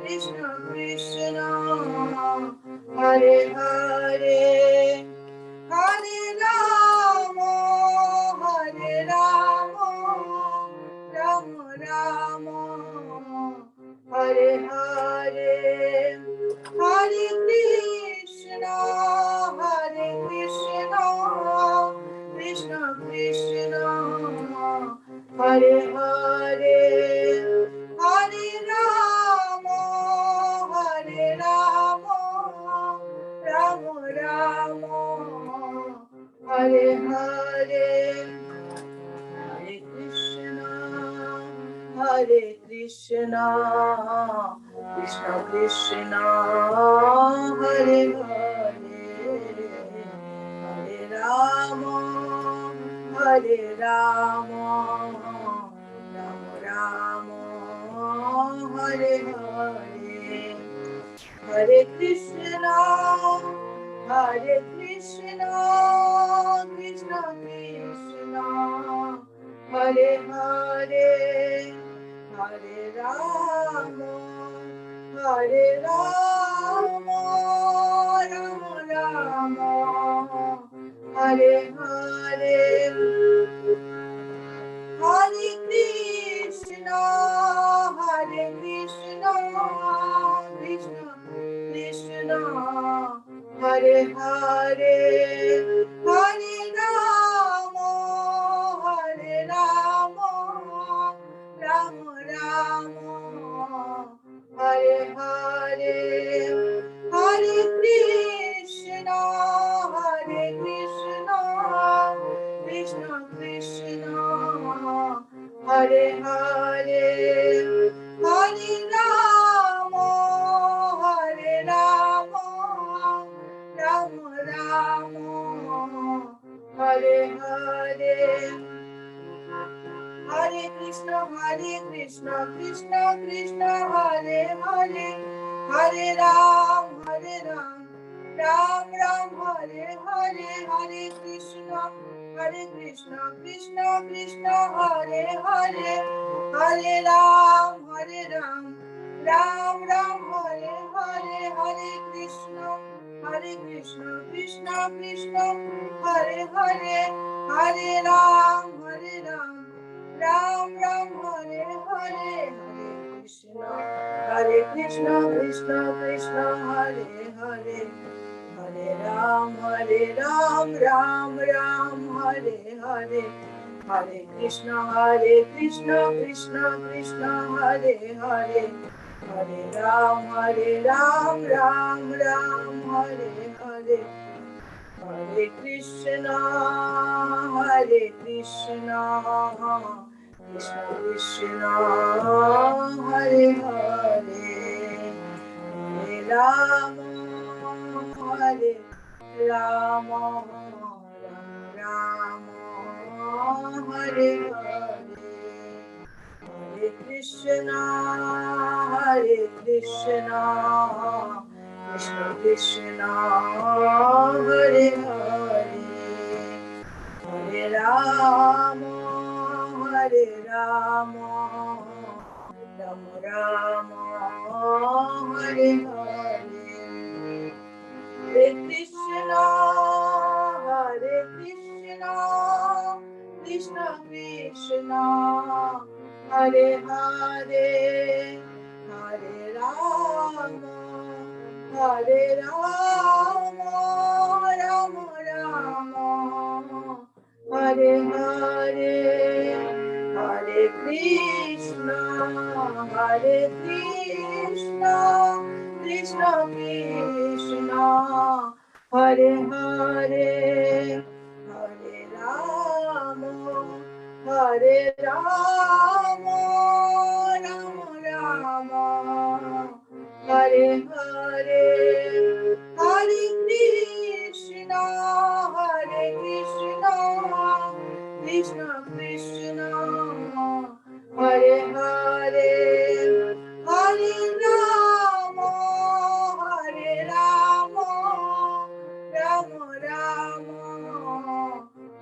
Krishna Krishna, Hare Hare, Hare Rama, Hare Rama, Rama Rama, Hare Hare, Hare Krishna, Krishna Krishna, Hare Hare, Hare Rama, Rama Rama, Hare Hare, Hare Krishna, Krishna Krishna, Hare Hare, Hare Rama, Rama Rama, Hare Hare, Hare Krishna, Krishna Krishna, Hare Hare, Hare Rama, Rama Rama, Hare Hare, Hare Krishna, Krishna Krishna, Hare Hare, Hare Rama, Rama Rama, Hare Hare, Hare Krishna, Krishna Krishna, Hare Hare, Hare Rama, Rama Rama, Hare Hare, Hare Krishna, Krishna Krishna, Hare Hare, Hare Ram, Ram Ram, Hare Hare, Hare Krishna, Krishna Krishna, Hare Hare, Hare Ram, Ram Ram, Hare Hare, Hare Krishna, Krishna Krishna, Hare Hare, Hare Ram, Ram Ram, Hare Hare, Hare Krishna Krishna Krishna, Hare Hare, Hare Ram, Ram Ram, Hare Hare, Hare Krishna Krishna Krishna, Hare Hare, Hare Ram, Ram Ram, Hare Hare, Hare Krishna, Krishna Krishna, Hare Hare, Hare Rama, Rama Rama, Hare Hare, Hare Krishna, Krishna Krishna, Hare Hare, Hare Rama, Rama Rama, Hare Hare, Hare Krishna, Krishna Krishna, Hare Hare, Hare Rama, Rama Rama, Hare Hare, Hare Krishna, Krishna Krishna, Hare Hare, Hare Rama, Rama Rama, Hare Hare, Hare Krishna, Krishna Krishna, Hare Hare, Hare Rama, Rama Rama,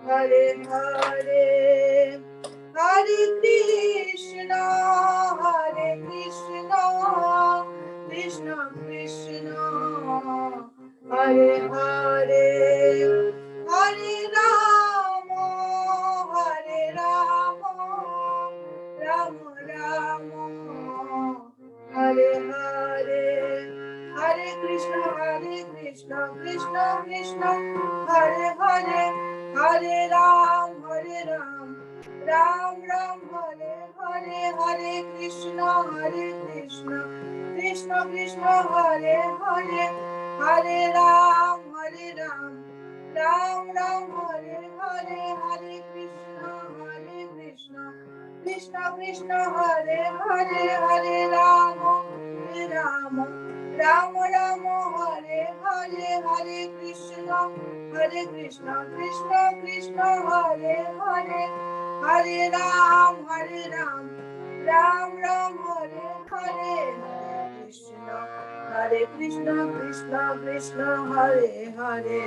Hare Hare, Hare Krishna, Krishna Krishna Krishna Hare Hare Hare Ram Ram Ram Hare Hare Hare Krishna Krishna Krishna Hare Hare Hare Ram Ram Ram Hare Hare Hare Krishna Krishna Krishna Hare Hare Hare Ram Ram Ram Hare Hare Hare Krishna Krishna Krishna Hare Hare Hare Ram Ram Ram Hare Hare Hare Krishna Krishna Krishna Hare Hare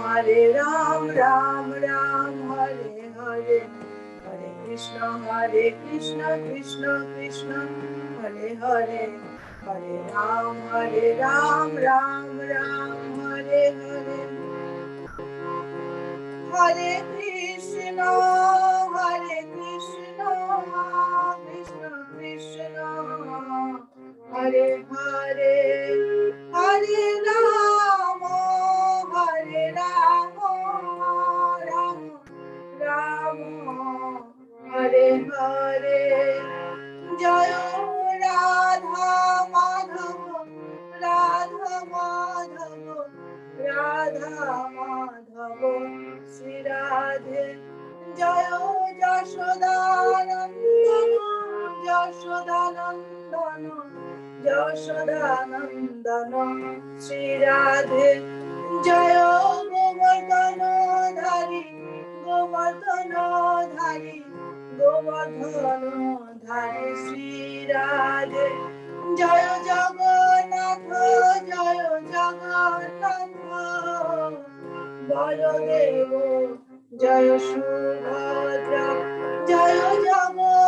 Hare Ram Ram Ram Hare Hare Hare Krishna Krishna Krishna Hare Hare Hare Ram Ram Ram Hare Hare Hare Krishna Krishna Krishna Hare Hare Hare Ram Ram Ram Hare Hare Jaya Radha Madhav Radha Madhav Sri Radhe Jaya Jashodanandana Sri Radhe Jaya Govardhana Dhari Sri Radhe Jaya Jagannath Baladeva Jaya Subhadra Jaya Jagannath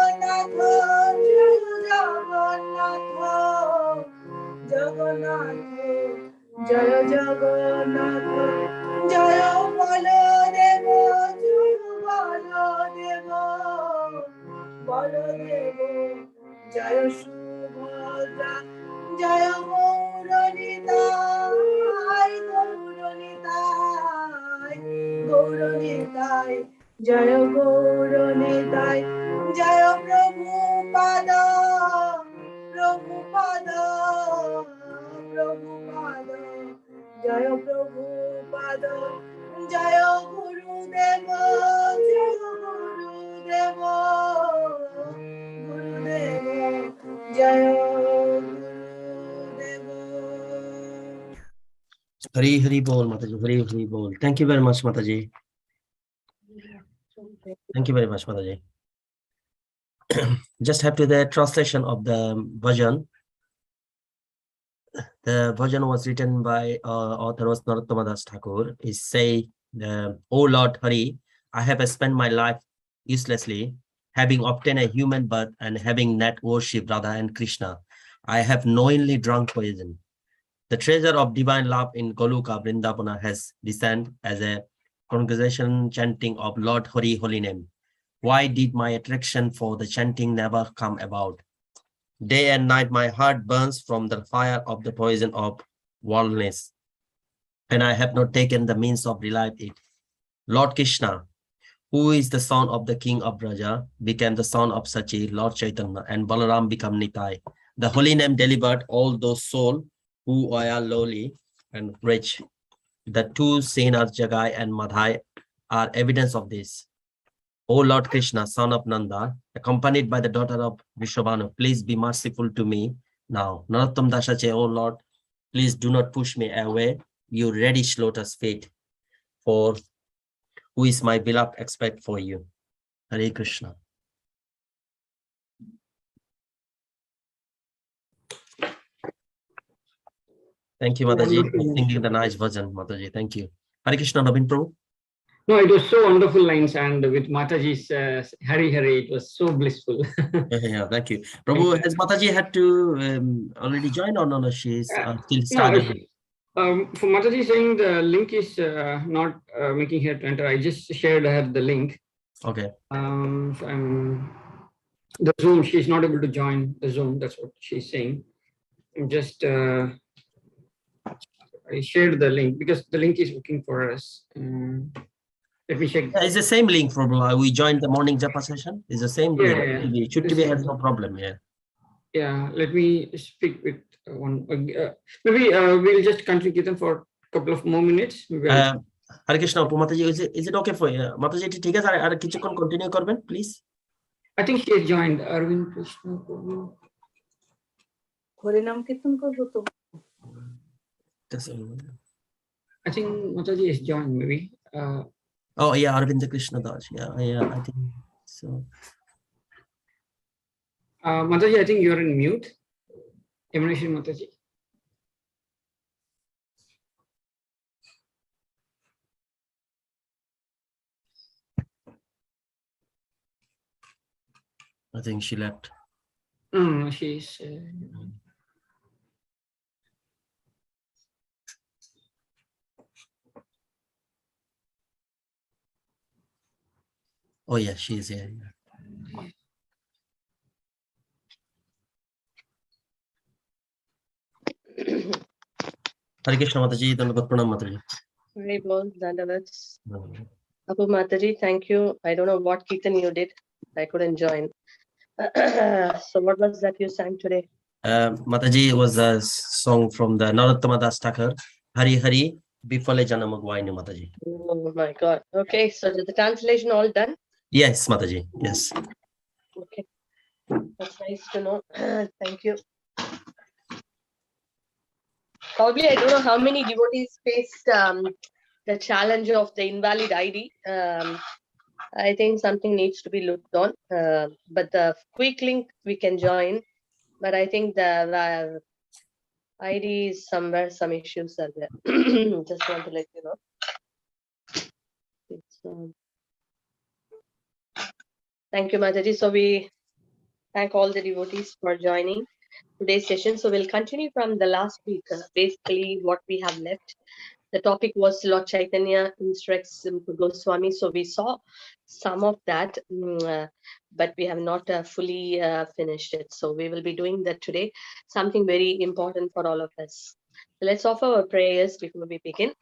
Jaya Jagannath Jaya Baladeva Jaya Subhadra Jaya Gauranitai Jaya Gauranitai Jaya Prabhupada Jaya Prabhupada Jaya Gurudeva Jaya Gurudeva. Hari Hari Bol, Mataji, Hari Hari Bol. Thank you very much, Mataji. Thank you very much, Mataji. Just have to the translation of the bhajan. The bhajan was written by author was Narottama Das Thakur. He say, "O Lord Hari, I have spent my life uselessly, having obtained a human birth and having not worshipped Radha and Krishna. I have knowingly drunk poison. The treasure of divine love in Goluka Vrindavana has descended as a congregation chanting of Lord Hari holy name. Why did my attraction for the chanting never come about? Day and night my heart burns from the fire of the poison of worldliness, and I have not taken the means of relieve it. Lord Krishna, who is the son of the king of Braja, became the son of Sachi, Lord Chaitanya, and Balaram became Nitai. The holy name delivered all those souls who are lowly and rich. The two Senas, Jagai and Madhai, are evidence of this. O Lord Krishna, son of Nanda, accompanied by the daughter of Vishwabhanu, please be merciful to me now. Narottam Dasache, O Lord, please do not push me away, you reddish lotus feet, for who is my beloved expect for you. Hare Krishna. Thank you, Mataji, for singing the nice version, Mataji. Thank you. Hare Krishna, Navin Prabhu. No, it was so wonderful lines, and with Mataji's Hari Hari, it was so blissful. Yeah, thank you. Prabhu, has Mataji had to already join or no? She's still starting. For Mataji saying the link is not making her to enter. I just shared her the link. Okay. So the Zoom, she's not able to join the Zoom. That's what she's saying. I'm just I shared the link because the link is working for us. Let me check. Yeah, it's the same link for we joined the morning japa session. It's the same link. Yeah. Should be has no problem. Yeah. Yeah, let me speak with one. Maybe we'll just continue Kirtan for a couple of more minutes. Hare Krishna, Mataji, is it okay for you? Mataji, ঠিক আছে আর কিছুক্ষণ continue করবেন, please? I think she has joined. Arvind Krishna. হরিনাম কীর্তন করবো তো। I think Mataji has joined maybe. Oh yeah, Arvind Krishna Das. Yeah, I think so. Mataji, I think you're in mute. Emanation Mataji. I think she left. No, she's. Oh yeah, she is here. Yeah. Hare Krishna Mataji, Dandavat Pranam Mataji. Very well, Dandavats. Apu Mataji, thank you. I don't know what Kirtan you did. I couldn't join. So what was that you sang today? Mataji was a song from the Narottama Das Thakur, Hari Hari Bifale Janamagwaini Mataji. Oh my God. Okay, so is the translation all done? Yes, Mataji. Yes. Okay, that's nice to know. Thank you. Probably I don't know how many devotees faced the challenge of the invalid ID. I think something needs to be looked on. But the quick link we can join. But I think the ID is somewhere, some issues are there. Just want to let you know. Thank you, Mataji. So we thank all the devotees for joining today's session. So we'll continue from the last week. Basically, what we have left. The topic was Lord Chaitanya instructs Goswami. So we saw some of that, but we have not fully finished it. So we will be doing that today. Something very important for all of us. So let's offer our prayers before we begin.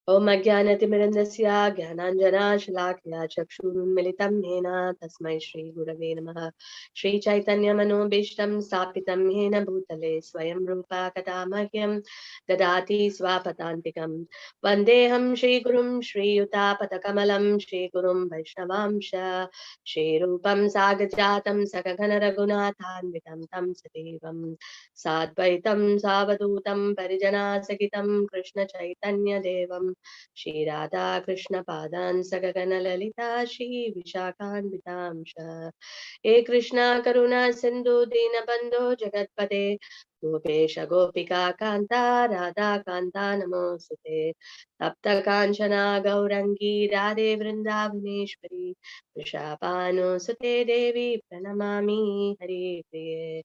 Om Ajnanatimirandasya Jnananjana Shalakya Chakshurunmilitam Yena Tasmai Shri Gurave Namaha. Shri Chaitanya Manobishtam Stapitam Yena Bhutale Swayam Rupa Katamahyam Dadati Swapatantikam Vandeham Shri Gurum Shri Yutapatakamalam Shri Gurum Vaishnavamsha Shri Rupam Sagajatam Sakagana Raghunathanvitam Tam Sadevam Sadvaitam Savadutam Parijana Sakitam Krishna Chaitanya Devam Shri Radha Krishna Padan Sagagana Lalita Shri Vishakhanvitamsha He Krishna Karuna Sindhu Dinabandho Jagatpate Gopesha Gopika Kanta Radha Kanta Namosute Tapta Kanchana Gaurangi Radhe Vrindavaneshwari Vishapano Sute Devi Pranamami Hari Priye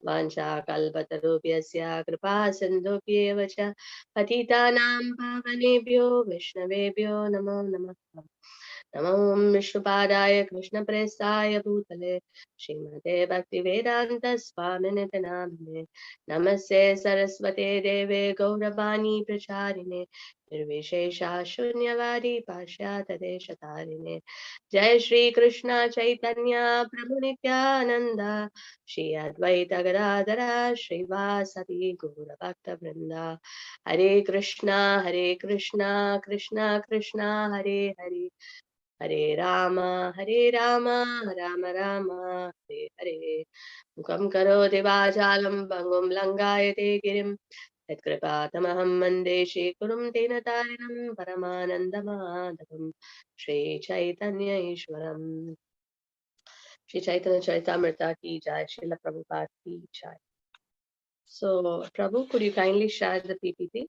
Vansha Kalpatarubhyasya Kripa Sindhubhyev cha Patitanam Pavanebhyo Vishnavebhyo Namo Namah. Namo Vishnupadaya Krishna Prestaya Bhutale Srimate Bhaktivedanta Swaminite Namane Namaste Saraswate Deve Gauravani Pracharine Nirvishesha Shunyavadi Pashyata Deshatarine Jai Shri Krishna Chaitanya Prabhu Nityananda Shri Advaita Gadadhara Shri Vasati Gaura Bhakta Vrinda Hare Krishna Krishna Krishna Hare Hare Hare Rama Rama Rama Hare Hare Mukam karoti vachalam bangum langayate girim Yatkripatamaham mande Shri Kurum Dinatarinam Paramanandamadham Shri Chaitanya Ishwaram Shri Chaitanya Charitamrita ki jai, Srila Prabhupada ki jai. So, Prabhu, could you kindly share the PPT?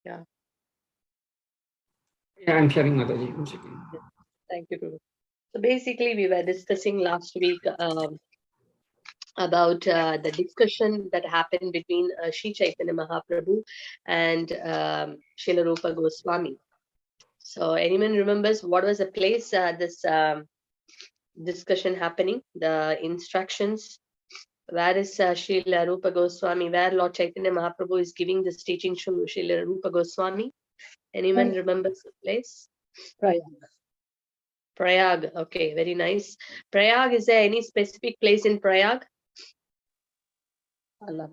Yeah. Yeah, I'm sharing Mataji. 1 second. Thank you, Prabhu. So basically, we were discussing last week about the discussion that happened between Shri Chaitanya Mahaprabhu and Srila Rupa Goswami. So anyone remembers what was the place this discussion happening, the instructions. Where is Srila Rupa Goswami? Where Lord Chaitanya Mahaprabhu is giving this teaching to Srila Rupa Goswami? Anyone remembers the place? Prayag. Okay, very nice. Prayag, is there any specific place in Prayag? Huh?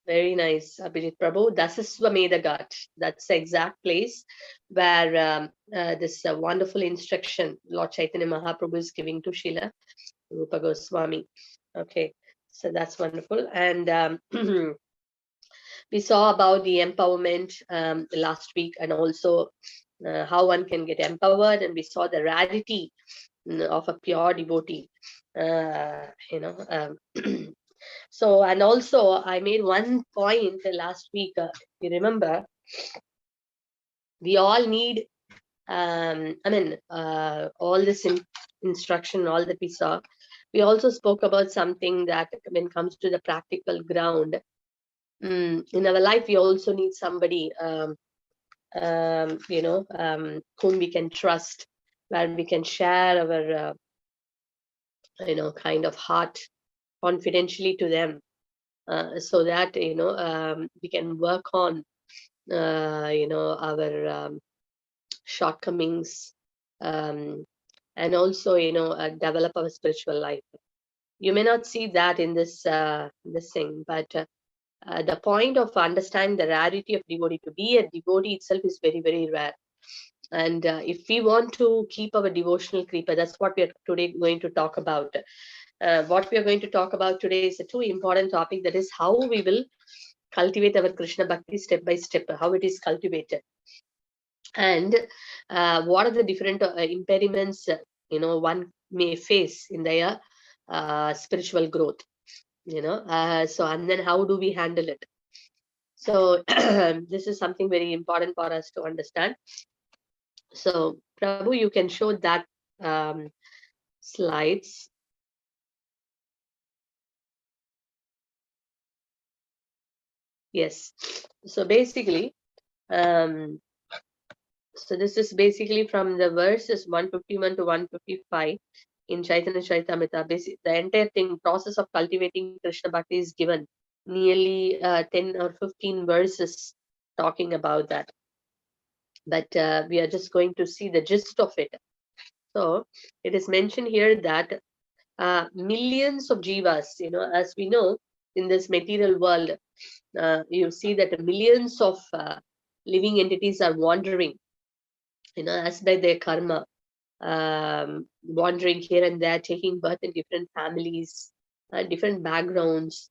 Very nice, Abhijit Prabhu. Dasaswamedha Ghat. That's the exact place where this wonderful instruction Lord Chaitanya Mahaprabhu is giving to Srila Rupa Goswami. Okay, so that's wonderful. And we saw about the empowerment last week, and also how one can get empowered, and we saw the rarity of a pure devotee. So, and also I made one point last week. You remember, we all need all this instruction, all that we saw. We also spoke about something that when it comes to the practical ground, in our life, we also need somebody, whom we can trust, where we can share our, kind of heart confidentially to them, so that, we can work on, our shortcomings, and also, develop our spiritual life. You may not see that in this thing, but the point of understanding the rarity of devotee, to be a devotee itself is very, very rare. And if we want to keep our devotional creeper, that's what we are today going to talk about. What we are going to talk about today is a too important topic, that is how we will cultivate our Krishna Bhakti step by step, how it is cultivated. And what are the different impediments, one may face in their spiritual growth, so, and then how do we handle it? So this is something very important for us to understand. So Prabhu, you can show that slides. Yes. So basically, so this is basically from the verses 151 to 155 in Chaitanya Charitamrita. The entire thing, process of cultivating Krishna Bhakti, is given nearly 10 or 15 verses talking about that. But we are just going to see the gist of it. So it is mentioned here that millions of jivas, as we know, in this material world, you see that millions of living entities are wandering, as by their karma, wandering here and there, taking birth in different families, different backgrounds,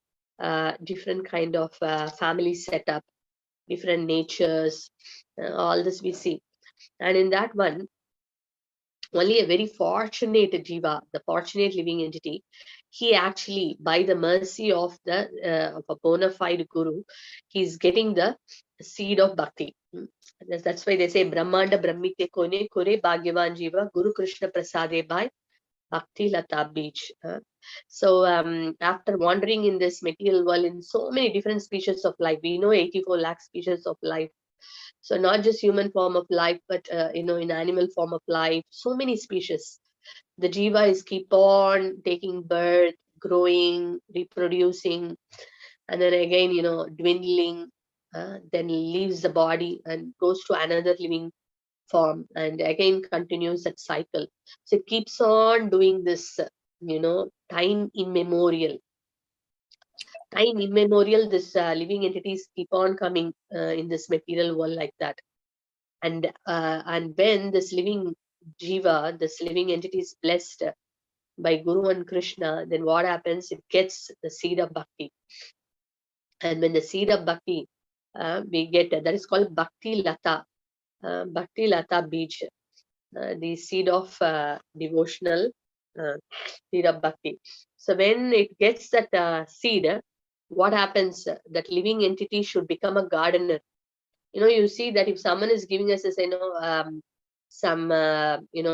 different kind of family setup, different natures, all this we see. And in that one, only a very fortunate jiva, the fortunate living entity, he actually, by the mercy of of a bona fide guru, he's getting the seed of bhakti. That's why they say Brahmanda Brahmite Kone Kure Bhagyavan Jiva Guru Krishna Prasade by Bhakti Lata Beach. So after wandering in this material world in so many different species of life, we know 84 lakh species of life. So not just human form of life, but in animal form of life, so many species. The jiva is keep on taking birth, growing, reproducing, and then again, dwindling, then leaves the body and goes to another living form, and again continues that cycle. So it keeps on doing this, time immemorial. Time immemorial, this living entities keep on coming in this material world like that. And when this living jiva, this living entity is blessed by Guru and Krishna, then what happens? It gets the seed of bhakti. And when the seed of bhakti, we get, that is called Bhakti Lata, Bhakti Lata Beach, the seed of devotional, seed of bhakti. So when it gets that seed, what happens? That living entity should become a gardener. You see that if someone is giving us, some,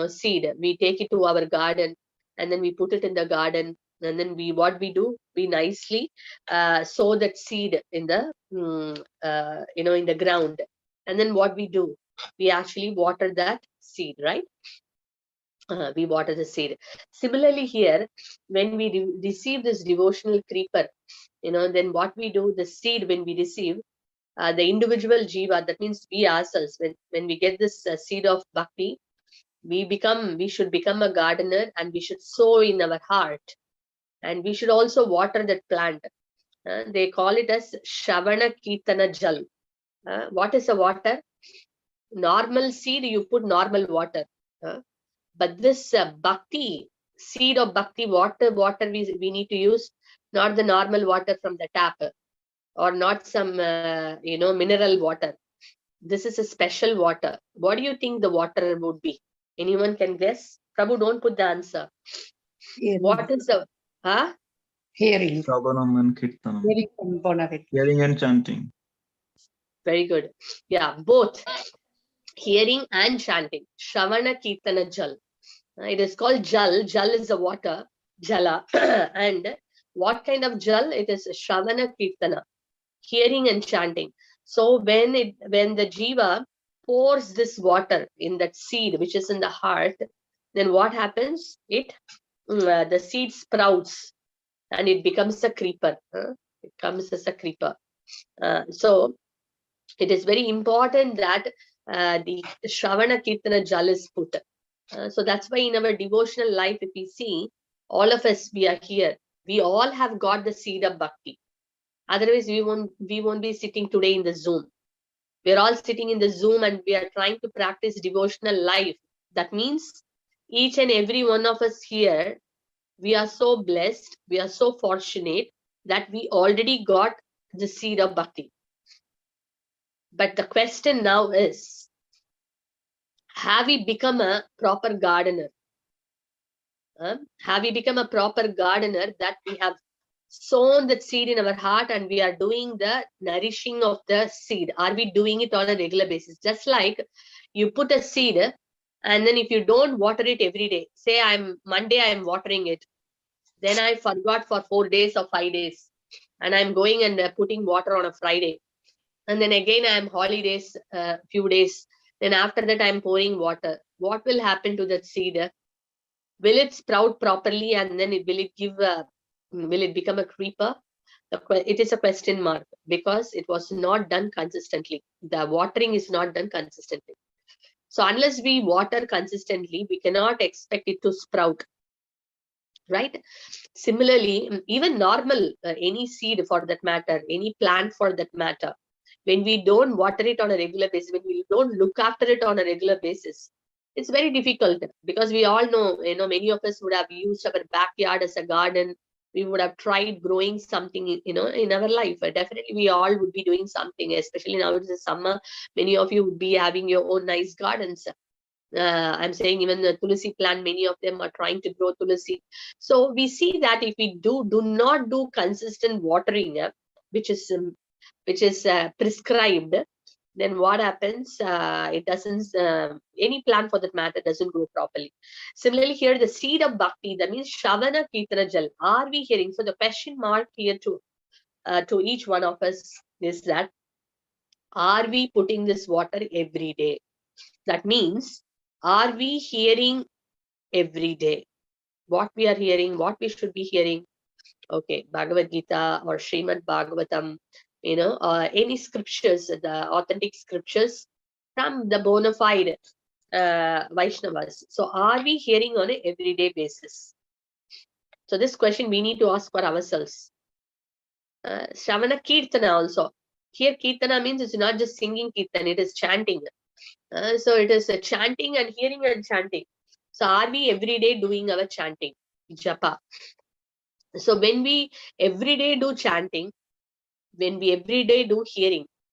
seed, we take it to our garden, and then we put it in the garden, and then what we do, we nicely sow that seed in the, in the ground. And then what we do, we actually water that seed, right? We water the seed. Similarly here, when we receive this devotional creeper, then what we do, the seed, when we receive, the individual jiva, that means we ourselves, when we get this seed of bhakti, we should become a gardener, and we should sow in our heart, and we should also water that plant. They call it as Shravana Kirtana Jal. What is a water? Normal seed, you put normal water. But this bhakti, seed of bhakti, water we need to use, not the normal water from the tap, or not some mineral water. This is a special water. What do you think the water would be? Anyone can guess? Prabhu, don't put the answer. What is the Hearing. Shravanam and Kirtanam. Hearing and chanting. Very good. Yeah, both hearing and chanting. Shravana Kirtana Jal. It is called Jal. Jal is the water, Jala. And what kind of Jal? It is Shravana Kirtana, hearing and chanting. So when the jiva pours this water in that seed which is in the heart, then what happens? The seed sprouts and it becomes a creeper. It comes as a creeper. So it is very important that the Shravana Kirtana Jal is put. So that's why in our devotional life, if we see, all of us, we are here. We all have got the seed of bhakti. Otherwise, we won't be sitting today in the Zoom. We're all sitting in the Zoom and we are trying to practice devotional life. That means each and every one of us here, we are so blessed, we are so fortunate that we already got the seed of bhakti. But the question now is, have we become a proper gardener? Have we become a proper gardener that we have sown that seed in our heart and we are doing the nourishing of the seed? Are we doing it on a regular basis? Just like you put a seed and then if you don't water it every day, say Monday I'm watering it, then I forgot for 4 days or 5 days, and I'm going and putting water on a Friday, and then again I'm holidays few days, then after that I'm pouring water. What will happen to that seed? Will it sprout properly, and then will it become a creeper? It is a question mark, because it was not done consistently. The watering is not done consistently. So unless we water consistently, we cannot expect it to sprout, right? Similarly, even normal, any seed for that matter, any plant for that matter, when we don't water it on a regular basis, when we don't look after it on a regular basis, it's very difficult, because we all know, many of us would have used our backyard as a garden. We would have tried growing something, in our life. Definitely, we all would be doing something, especially now it's the summer. Many of you would be having your own nice gardens. I'm saying even the tulsi plant, many of them are trying to grow tulsi. So we see that if we do not do consistent watering, which is prescribed, then what happens? It doesn't, any plant for that matter doesn't grow properly. Similarly here, the seed of bhakti, that means Shravana Kirtana Jal. Are we hearing? So the question mark here to each one of us is that, are we putting this water every day? That means, are we hearing every day? What we are hearing, what we should be hearing. Okay, Bhagavad Gita or Srimad Bhagavatam, any scriptures, the authentic scriptures from the bona fide Vaishnavas. So are we hearing on an everyday basis? So this question we need to ask for ourselves. Shravana Kirtana also. Here Kirtana means it's not just singing Kirtan, it is chanting. So it is chanting and hearing and chanting. So are we every day doing our chanting, japa? So when we every day do chanting, when we every day do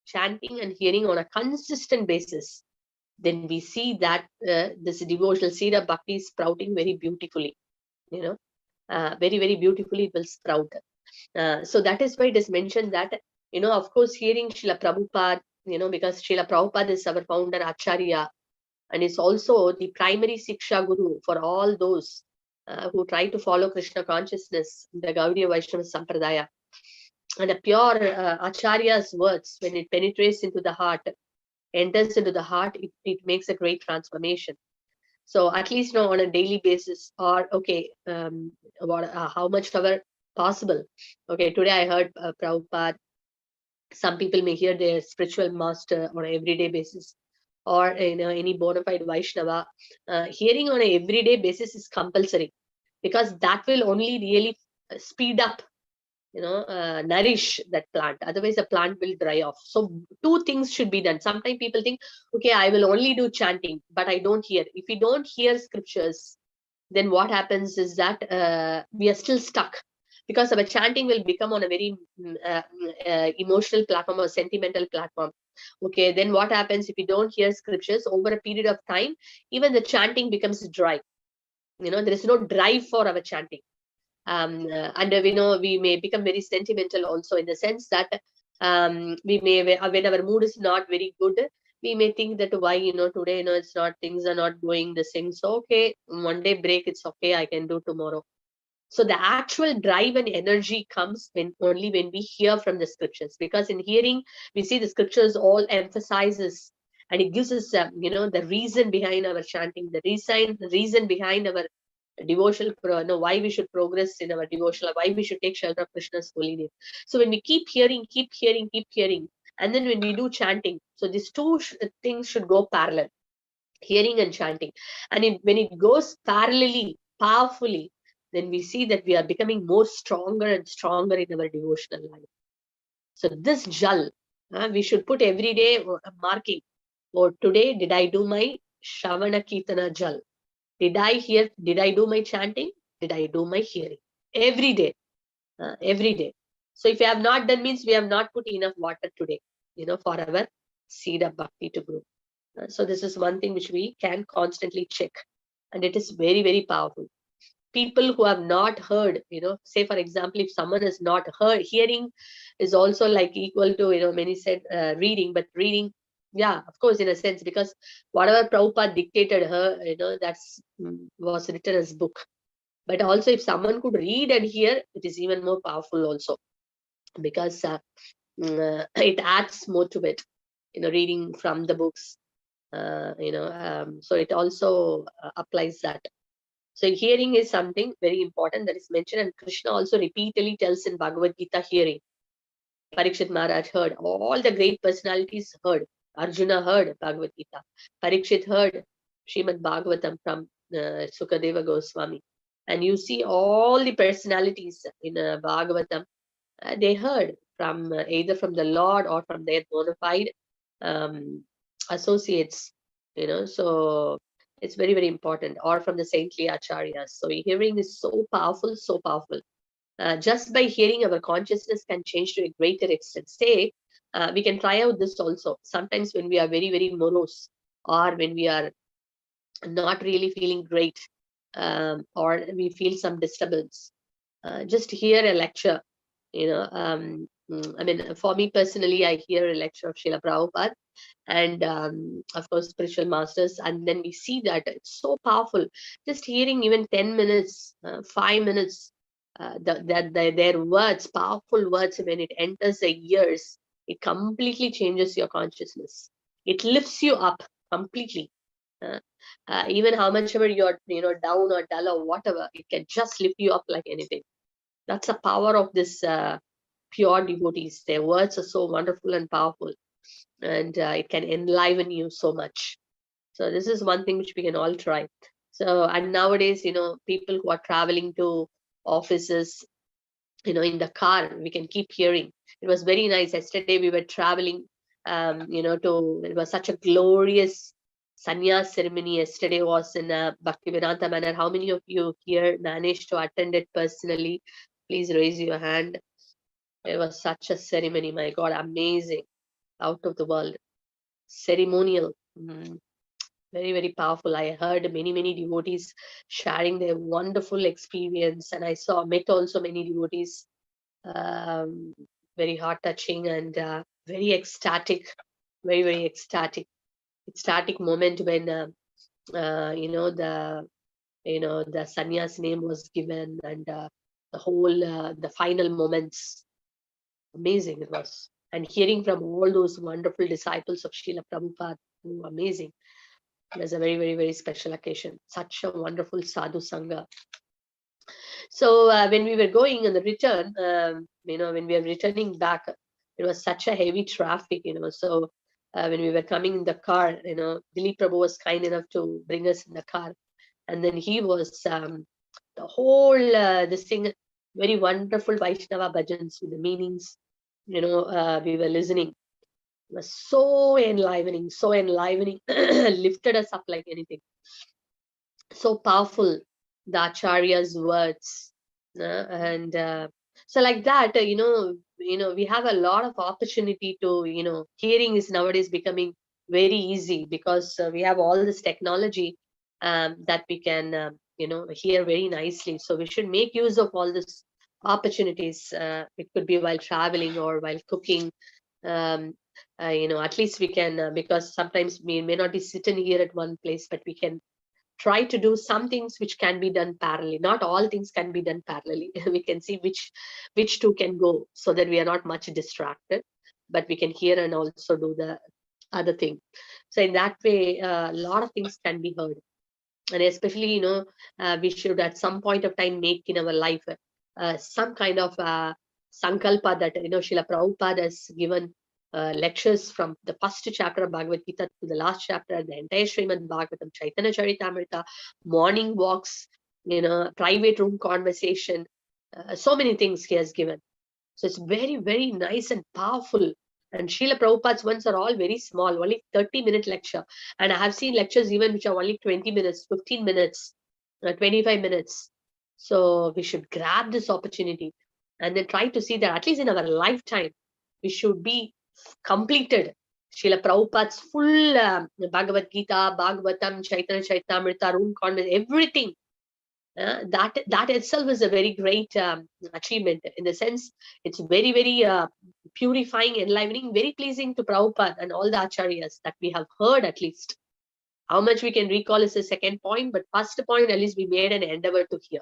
chanting and hearing on a consistent basis, then we see that this devotional seed of bhakti is sprouting very beautifully. Very, very beautifully it will sprout. So that is why it is mentioned that, of course, hearing Srila Prabhupada, because Srila Prabhupada is our founder Acharya, and is also the primary Siksha Guru for all those who try to follow Krishna consciousness, the Gaudiya Vaishnava Sampradaya. And a pure Acharya's words, when it penetrates into the heart, enters into the heart, it makes a great transformation. So at least on a daily basis, or okay, how much ever possible. Okay, today I heard Prabhupada. Some people may hear their spiritual master on an everyday basis, or any bona fide Vaishnava. Hearing on an everyday basis is compulsory, because that will only really speed up, nourish that plant. Otherwise the plant will dry off. So two things should be done. Sometimes people think, okay, I will only do chanting, but I don't hear. If we don't hear scriptures, then what happens is that we are still stuck, because our chanting will become on a very emotional platform or sentimental platform. Okay, then what happens if we don't hear scriptures over a period of time? Even the chanting becomes dry. There is no drive for our chanting. And we may become very sentimental also, in the sense that we may, when our mood is not very good, we may think that why today it's not, things are not going the same, so okay, one day break, it's okay, I can do tomorrow. So the actual drive and energy comes only when we hear from the scriptures, because in hearing we see the scriptures all emphasizes, and it gives us the reason behind our chanting, the reason behind our devotional, why we should progress in our devotional, why we should take shelter of Krishna's holy name. So when we keep hearing, and then when we do chanting, so these two things should go parallel, hearing and chanting. And when it goes parallelly, powerfully, then we see that we are becoming more stronger and stronger in our devotional life. So this jal, we should put every day a marking. Or today, did I do my Shravana Kirtana jal? Did I hear? Did I do my chanting? Did I do my hearing? Every day, every day. So if you have not done, means we have not put enough water today, for our seed of bhakti to grow. So this is one thing which we can constantly check, and it is very, very powerful. People who have not heard, say for example, if someone has not heard, hearing is also like equal to, many said reading, but reading, yeah, of course, in a sense, because whatever Prabhupada dictated her, that's was written as book. But also if someone could read and hear, it is even more powerful also, because it adds more to it, reading from the books, so it also applies that. So hearing is something very important that is mentioned, and Krishna also repeatedly tells in Bhagavad Gita, hearing. Parikshit Maharaj heard, all the great personalities heard. Arjuna heard Bhagavad Gita. Parikshit heard Srimad Bhagavatam from Sukadeva Goswami. And you see all the personalities in Bhagavatam, they heard from either from the Lord or from their bona fide associates, so it's very, very important, or from the saintly acharyas. So hearing is so powerful, so powerful. Just by hearing, our consciousness can change to a greater extent. Say, we can try out this also. Sometimes when we are very, very morose, or when we are not really feeling great, or we feel some disturbance, just hear a lecture. I mean, for me personally, I hear a lecture of Srila Prabhupada, and of course spiritual masters, and then we see that it's so powerful. Just hearing even 10 minutes, 5 minutes, their words, powerful words, when it enters the ears, it completely changes your consciousness. It lifts you up completely. Even how much ever you're down or dull or whatever, it can just lift you up like anything. That's the power of this pure devotees. Their words are so wonderful and powerful, and it can enliven you so much. So this is one thing which we can all try. So, and nowadays, people who are traveling to offices, in the car, we can keep hearing. It was very nice. Yesterday we were traveling, it was such a glorious sannyas ceremony. Yesterday was in a Bhaktivedanta manner. How many of you here managed to attend it personally? Please raise your hand. It was such a ceremony, my God, amazing, out of the world, ceremonial, very, very powerful. I heard many, many devotees sharing their wonderful experience, and I met also many devotees, very heart touching and very ecstatic, very, very ecstatic moment when the sannyas name was given, and the whole the final moments. Amazing it was. and hearing from all those wonderful disciples of Srila Prabhupada. Amazing. It was a very, very, very special occasion. Such a wonderful sadhu sangha. So when we were going on the return, when we were returning back, it was such a heavy traffic, So when we were coming in the car, Dilip Prabhu was kind enough to bring us in the car, and then he was the whole this thing, very wonderful Vaishnava bhajans with the meanings, we were listening. It was so enlivening, lifted us up like anything. So powerful, the Acharya's words, and so like that, we have a lot of opportunity to, hearing is nowadays becoming very easy because we have all this technology that we can, hear very nicely. So we should make use of all these opportunities. It could be while traveling or while cooking. At least we can, because sometimes we may not be sitting here at one place, but we can try to do some things which can be done parallelly. Not all things can be done parallelly. We can see which two can go, so that we are not much distracted, but we can hear and also do the other thing. So in that way, a lot of things can be heard. And especially, we should at some point of time make in our life some kind of sankalpa that, Srila Prabhupada has given lectures from the first chapter of Bhagavad Gita to the last chapter, the entire Srimad Bhagavatam, Chaitanya Charitamrita, morning walks, private room conversation, so many things he has given. So it's very, very nice and powerful. And Srila Prabhupada's ones are all very small, only 30-minute lecture. And I have seen lectures even which are only 20 minutes, 15 minutes, 25 minutes. So we should grab this opportunity and then try to see that at least in our lifetime, we should be completed Srila Prabhupada's full Bhagavad Gita, Bhagavatam, Chaitanya Charitamrita, room conversation, everything. That itself is a very great achievement, in the sense it's very, very purifying, enlivening, very pleasing to Prabhupada and all the acharyas that we have heard. At least how much we can recall is the second point, but first point at least we made an endeavor to hear.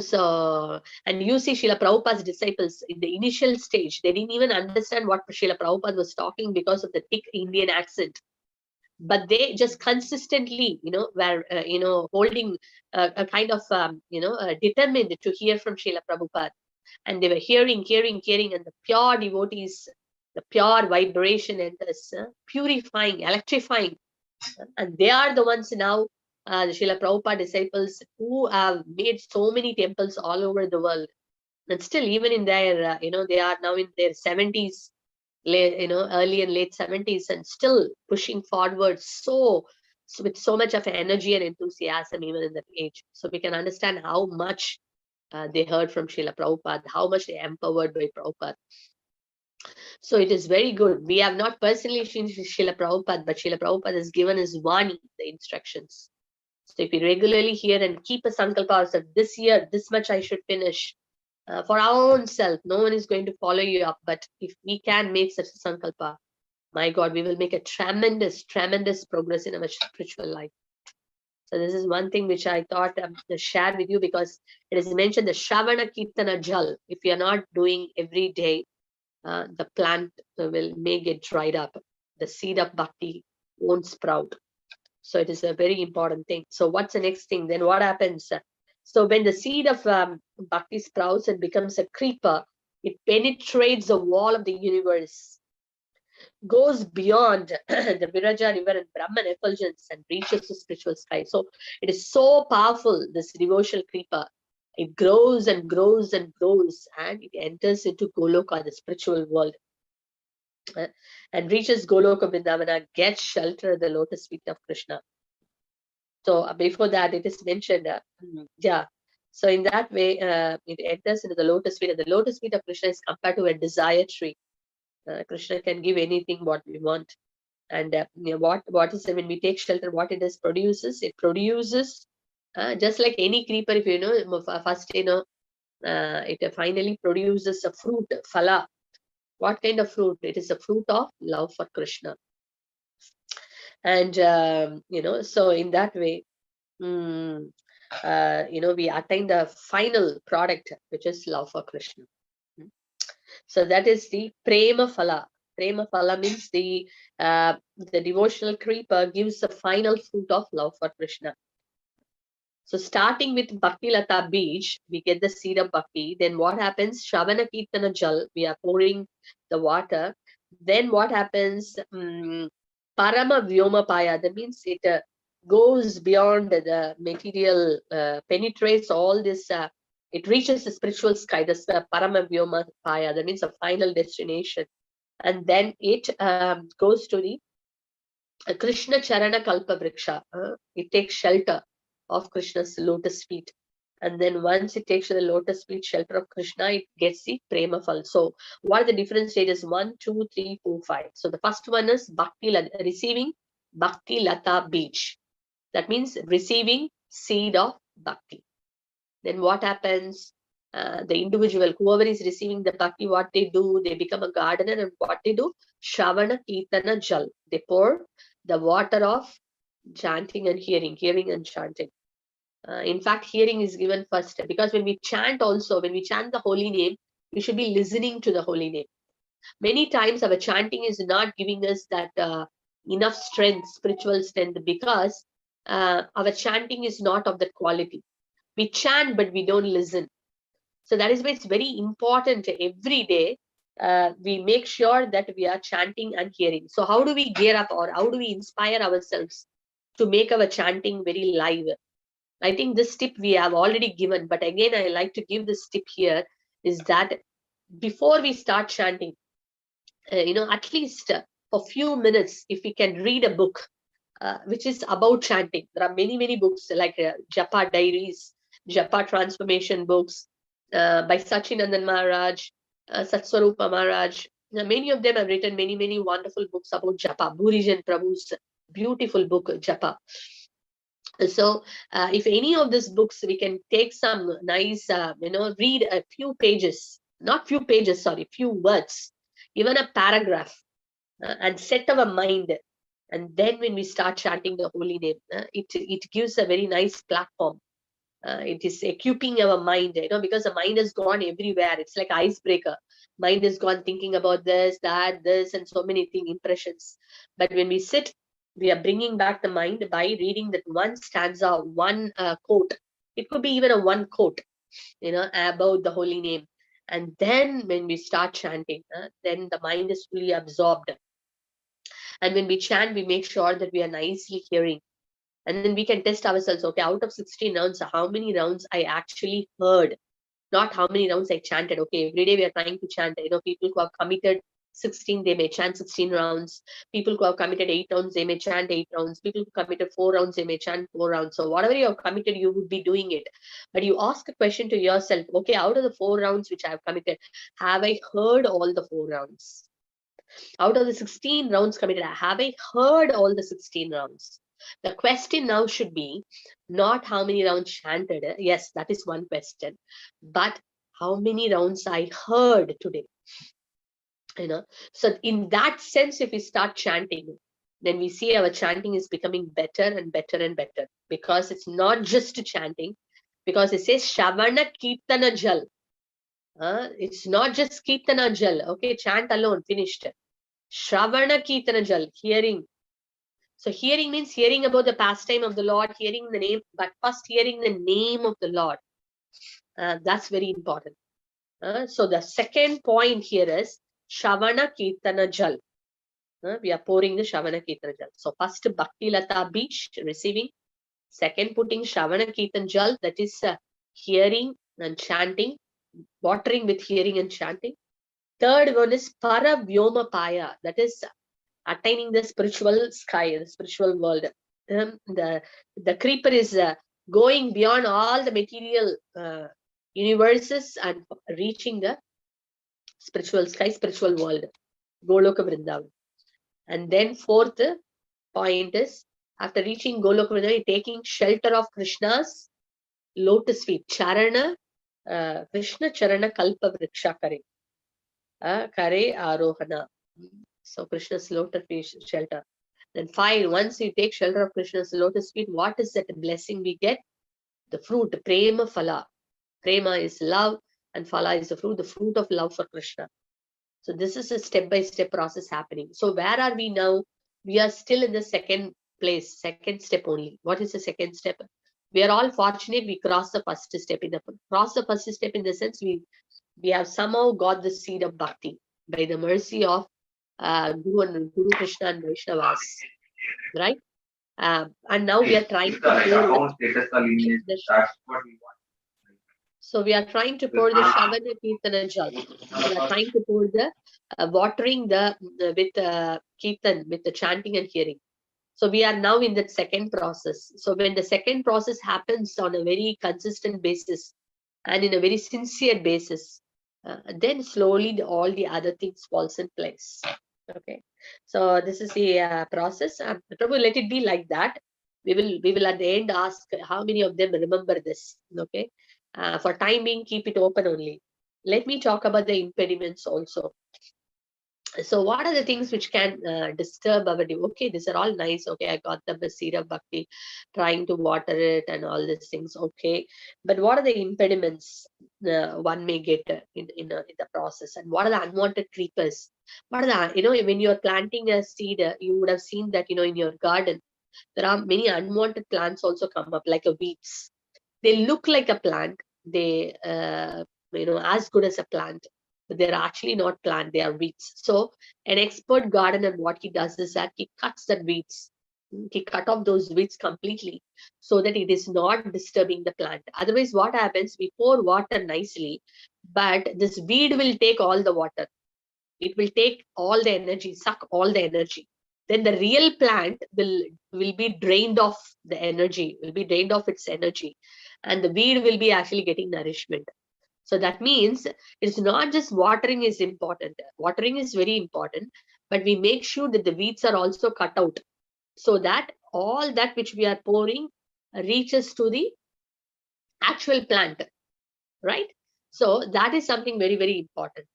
So, and you see Srila Prabhupada's disciples in the initial stage, they didn't even understand what Srila Prabhupada was talking because of the thick Indian accent. But they just consistently, were, holding a kind of, determined to hear from Srila Prabhupada. And they were hearing, and the pure devotees, the pure vibration enters, purifying, electrifying. And they are the ones now, the Srila Prabhupada disciples, who have made so many temples all over the world. And still, even in their, they are now in their 70s, early and late 70s, and still pushing forward so with so much of energy and enthusiasm even in that age. So we can understand how much they heard from Srila Prabhupada, how much they empowered by Prabhupada. So it is very good. We have not personally seen Srila Prabhupada, but Srila Prabhupada has given his Vani, the instructions. So if we regularly hear and keep a sankalpa of this year, this much I should finish, for our own self, no one is going to follow you up. But if we can make such a sankalpa, my God, we will make a tremendous, tremendous progress in our spiritual life. So this is one thing which I thought to share with you, because it is mentioned the Shravana Kirtana Jal. If you are not doing every day, the plant may get dried up. The seed of bhakti won't sprout. So it is a very important thing. So what's the next thing? Then what happens? So when the seed of bhakti sprouts and becomes a creeper, it penetrates the wall of the universe, goes beyond the Viraja river and Brahman effulgence, and reaches the spiritual sky. So it is so powerful, this devotional creeper. It grows and grows and grows, and it enters into Goloka, the spiritual world, and reaches Goloka Vrindavana, gets shelter at the lotus feet of Krishna. So before that, it is mentioned, So in that way, it enters into the lotus feet, and the lotus feet of Krishna is compared to a desire tree. Krishna can give anything what we want. And what is, when we take shelter, what it produces? It produces, just like any creeper, if you know, first, it finally produces a fruit, phala. What kind of fruit? It is a fruit of love for Krishna. And, so in that way, we attain the final product, which is love for Krishna. So that is the prema phala. Prema phala means the devotional creeper gives the final fruit of love for Krishna. So starting with Bhakti Lata Beach, we get the seed of Bhakti. Then what happens? Shravana Kirtana Jal, we are pouring the water. Then what happens? Parama Vyoma Paya, that means it goes beyond the material, penetrates all this, it reaches the spiritual sky, the Parama Vyoma Paya, that means the final destination. And then it goes to the Krishna Charana Kalpa Vriksha. It takes shelter of Krishna's lotus feet. And then once it takes the lotus feet shelter of Krishna, it gets the prema phal. So what are the different stages? 1, 2, 3, 4, 5. So the first one is Bhakti, receiving Bhakti Lata Beej. That means receiving seed of Bhakti. Then what happens? The individual, whoever is receiving the Bhakti, what they do, they become a gardener, and what they do? Shravana Kirtana Jal. They pour the water of chanting and hearing and chanting. In fact, hearing is given first, because when we chant also, when we chant the holy name, we should be listening to the holy name. Many times our chanting is not giving us that enough strength, spiritual strength, because our chanting is not of that quality. We chant, but we don't listen. So that is why it's very important every day we make sure that we are chanting and hearing. So how do we gear up, or how do we inspire ourselves to make our chanting very live? I think this tip we have already given, but again, I like to give this tip here, is that before we start chanting, at least for few minutes, if we can read a book which is about chanting. There are many books like Japa Diaries, Japa Transformation books by Sachinandan Maharaj, Satswarupa Maharaj. Many of them have written many wonderful books about Japa. Bhurijan Prabhu's beautiful book, Japa. So if any of these books, we can take some nice, read a few pages, not few pages, sorry, few words, even a paragraph, and set our mind. And then when we start chanting the holy name, it gives a very nice platform. It is equipping our mind, because the mind has gone everywhere. It's like icebreaker. Mind has gone thinking about this, that, this, and so many things, impressions. But when we sit, we are bringing back the mind by reading that one stanza, one quote. It could be even a one quote, about the holy name. And then when we start chanting, then the mind is fully absorbed. And when we chant, we make sure that we are nicely hearing. And then we can test ourselves, okay, out of 16 rounds, how many rounds I actually heard, not how many rounds I chanted. Okay, every day we are trying to chant. People who have committed 16, they may chant 16 rounds. People who have committed 8 rounds, they may chant 8 rounds. People who committed 4 rounds, they may chant 4 rounds. So whatever you have committed, you would be doing it. But you ask a question to yourself, okay, out of the 4 rounds which I have committed, have I heard all the 4 rounds? Out of the 16 rounds committed, have I heard all the 16 rounds? The question now should be not how many rounds chanted. Yes, that is one question. But how many rounds I heard today? So in that sense, if we start chanting, then we see our chanting is becoming better and better and better, because it's not just chanting, because it says Shavana Kirtana Jal. It's not just Kirtana Jal. Okay, chant alone, finished. Shravana Kirtana Jal, hearing. So hearing means hearing about the pastime of the Lord, hearing the name, but first hearing the name of the Lord. That's very important. So the second point here is Shavana Kirtana Jal. We are pouring the Shavana Kirtana Jal. So first Bhakti Lata Beach, receiving. Second, putting Shavana Kirtana Jal, that is hearing and chanting, watering with hearing and chanting. Third one is Para Vyoma Paya, that is attaining the spiritual sky, the spiritual world. The creeper is going beyond all the material universes and reaching the spiritual sky, spiritual world, Goloka Vrindavan. And then fourth point is, after reaching Goloka Vrindavan, taking shelter of Krishna's lotus feet, Charana, Krishna Charana Kalpa Vriksha Kare, Kare Arohana. So Krishna's lotus feet shelter. Then 5, once you take shelter of Krishna's lotus feet, what is that blessing we get? The fruit, prema phala. Prema is love, and phala is the fruit of love for Krishna. So this is a step-by-step process happening. So where are we now? We are still in the second place, second step only. What is the second step? We are all fortunate we crossed the first step. Cross the first step in the sense we have somehow got the seed of bhakti by the mercy of Guru Krishna and Vaishnavas, right? And now we are trying to pour so we are trying to pour the Shavana Kirtana Jal. We are trying to pour the watering with Kirtan, with the chanting and hearing. So we are now in that second process. So when the second process happens on a very consistent basis and in a very sincere basis, then slowly all the other things falls in place. Okay. So this is the process. Prabhu, let it be like that. We will at the end ask how many of them remember this. Okay. For time being, keep it open only. Let me talk about the impediments also. So what are the things which can disturb our devotion? Okay, these are all nice. Okay, I got the seed of bhakti, trying to water it and all these things. Okay, but what are the impediments one may get in the process, and what are the unwanted creepers? What are the, when you are planting a seed, you would have seen that in your garden there are many unwanted plants also come up like a weeds. They look like a plant. They as good as a plant, but they're actually not plant, they are weeds. So an expert gardener, what he does is that he cuts the weeds. He cut off those weeds completely so that it is not disturbing the plant. Otherwise, what happens? We pour water nicely, but this weed will take all the water. It will take all the energy, suck all the energy. Then the real plant will be drained off the energy, will be drained off its energy, and the weed will be actually getting nourishment. So that means it's not just watering is important. Watering is very important, but we make sure that the weeds are also cut out so that all that which we are pouring reaches to the actual plant, right? So that is something very, very important.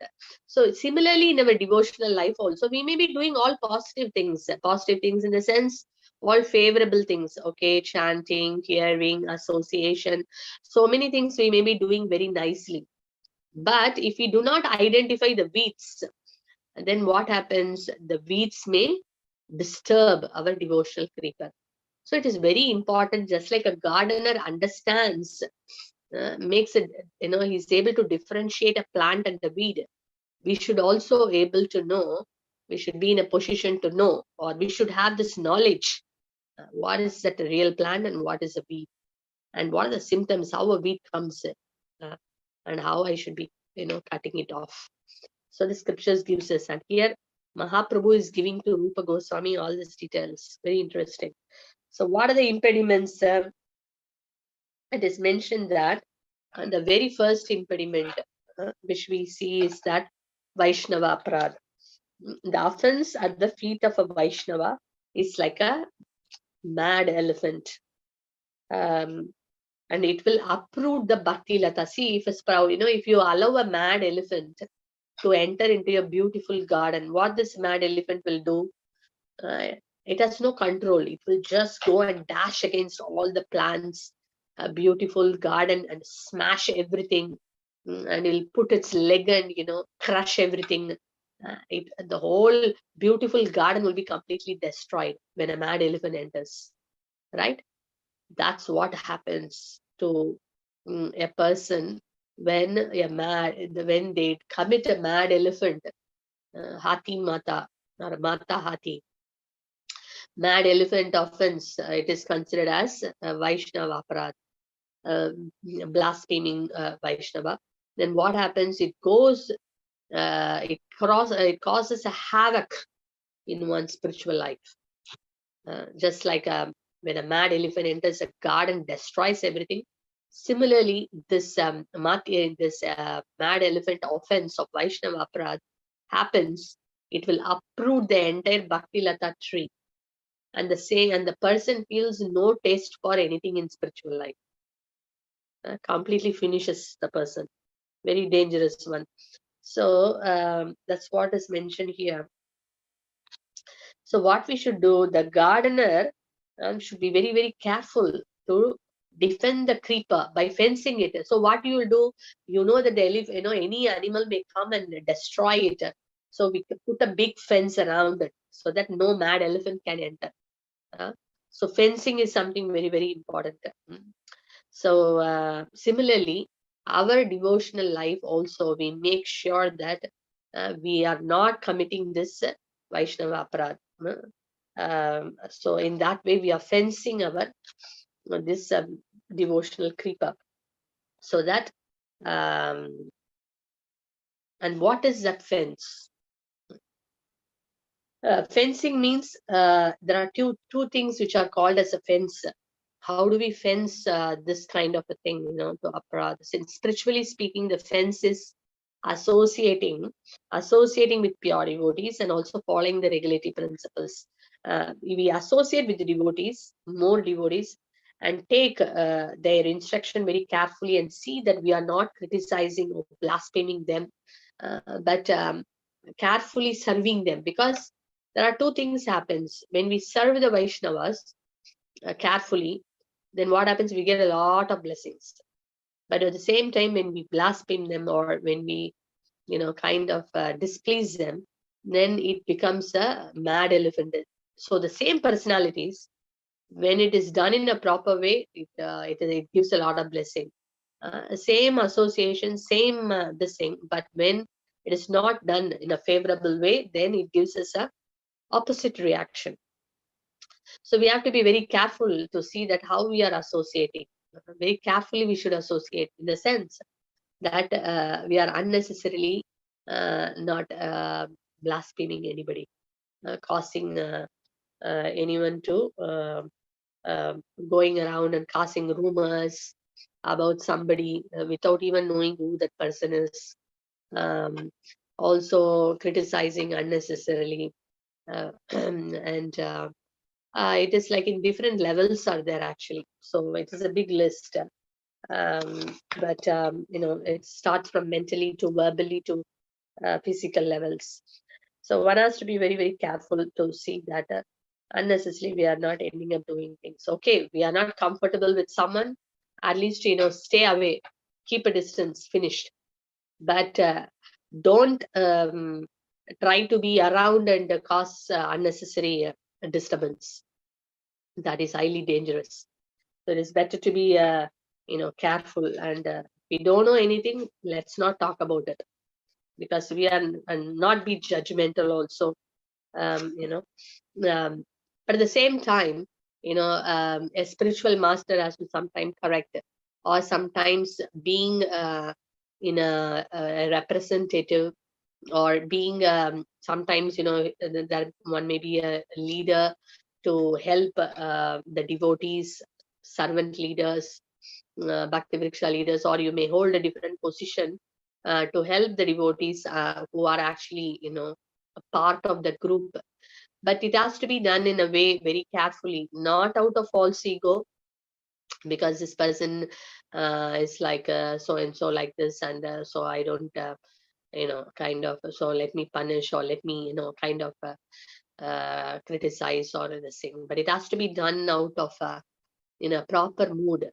So similarly in our devotional life also, we may be doing all positive things in the sense, all favorable things, okay, chanting, hearing, association, so many things we may be doing very nicely. But if we do not identify the weeds, then what happens? The weeds may disturb our devotional creeper. So it is very important, just like a gardener understands, makes it, he's able to differentiate a plant and the weed. We should also able to know, we should be in a position to know, or we should have this knowledge, what is that a real plant and what is a weed, and what are the symptoms, how a weed comes in, and how I should be, cutting it off. So the scriptures gives us, and here Mahaprabhu is giving to Rupa Goswami all these details. Very interesting. So what are the impediments? It is mentioned that the very first impediment which we see is that Vaishnava Prad. The offense at the feet of a Vaishnava is like a mad elephant. And it will uproot the bhakti lata. See, if a sprout, if you allow a mad elephant to enter into your beautiful garden, what this mad elephant will do? It has no control. It will just go and dash against all the plants, a beautiful garden, and smash everything. And it'll put its leg and crush everything. The whole beautiful garden will be completely destroyed when a mad elephant enters, right? That's what happens to a person when they commit a mad elephant, Hati Mata or Mata Hati. Mad elephant offense, it is considered as Vaishnava Aparad, blaspheming Vaishnava. Then what happens? It goes, it causes a havoc in one's spiritual life. Just like when a mad elephant enters a garden, destroys everything. Similarly, this mad elephant offense of Vaishnava Aparad happens. It will uproot the entire Bhakti Lata tree. And the person feels no taste for anything in spiritual life. Completely finishes the person. Very dangerous one. So that's what is mentioned here. So what we should do, the gardener should be very, very careful to defend the creeper by fencing it. So what you will do, that the any animal may come and destroy it. So we can put a big fence around it so that no mad elephant can enter. So fencing is something very, very important. So similarly, our devotional life also, we make sure that we are not committing this Vaishnava aparad. So in that way, we are fencing our this devotional creep up. So that, and what is that fence? Fencing means there are two things which are called as a fence. How do we fence this kind of a thing, to aparadha? Since spiritually speaking, the fence is associating with pure devotees and also following the regulatory principles. We associate with the devotees, more devotees, and take their instruction very carefully and see that we are not criticizing or blaspheming them, but carefully serving them, because there are two things happens when we serve the Vaishnavas carefully. Then what happens? We get a lot of blessings. But at the same time, when we blaspheme them or when we, kind of displease them, then it becomes a mad elephant. So the same personalities, when it is done in a proper way, it gives a lot of blessing. Same association, same this thing, but when it is not done in a favorable way, then it gives us a opposite reaction. So we have to be very careful to see that how we are associating. Very carefully we should associate, in the sense that we are unnecessarily not blaspheming anybody, causing anyone to going around and causing rumors about somebody without even knowing who that person is. Also criticizing unnecessarily, and it is like in different levels are there actually. So it is a big list, but it starts from mentally to verbally to physical levels. So one has to be very, very careful to see that unnecessarily we are not ending up doing things. Okay, we are not comfortable with someone, at least stay away, keep a distance, finished. But don't try to be around and cause unnecessary disturbance. That is highly dangerous. So it is better to be careful, and if we don't know anything, let's not talk about it, because we are and not be judgmental also. But at the same time, a spiritual master has to sometimes correct it, or sometimes being in a representative, or being sometimes that one may be a leader to help the devotees, servant leaders, bhakti vriksha leaders, or you may hold a different position to help the devotees who are actually a part of the group. But it has to be done in a way very carefully, not out of false ego, because this person is like so and so like this, and so I don't kind of, so let me punish, or let me kind of criticize or this thing. But it has to be done out of in a proper mood.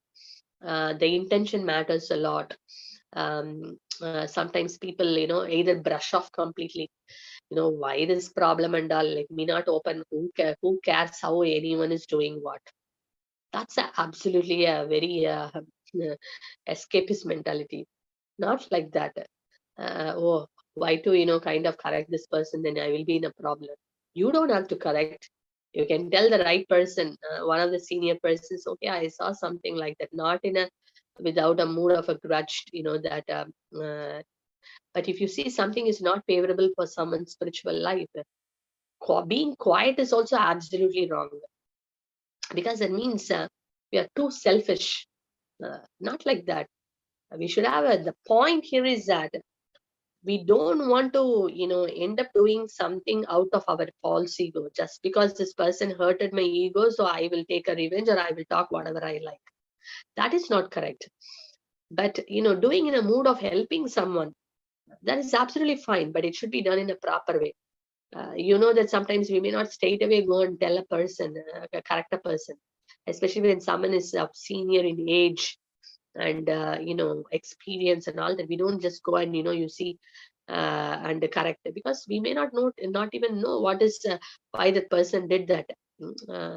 The intention matters a lot. Sometimes people either brush off completely, why this problem and all, let me not open, who cares how anyone is doing what. That's absolutely a very escapist mentality. Not like that. Oh, why to kind of correct this person, then I will be in a problem. You don't have to correct. You can tell the right person, one of the senior persons, okay, I saw something like that, not in a without a mood of a grudge, that but if you see something is not favorable for someone's spiritual life, being quiet is also absolutely wrong, because that means we are too selfish. Not like that. We should have the point here is that we don't want to end up doing something out of our false ego, just because this person hurted my ego, so I will take a revenge, or I will talk whatever I like. That is not correct. But doing in a mood of helping someone, that is absolutely fine, but it should be done in a proper way. That sometimes we may not straight away go and tell a person, correct a person, especially when someone is senior in age and experience and all that. We don't just go and you see and correct, because we may not even know what is why that person did that.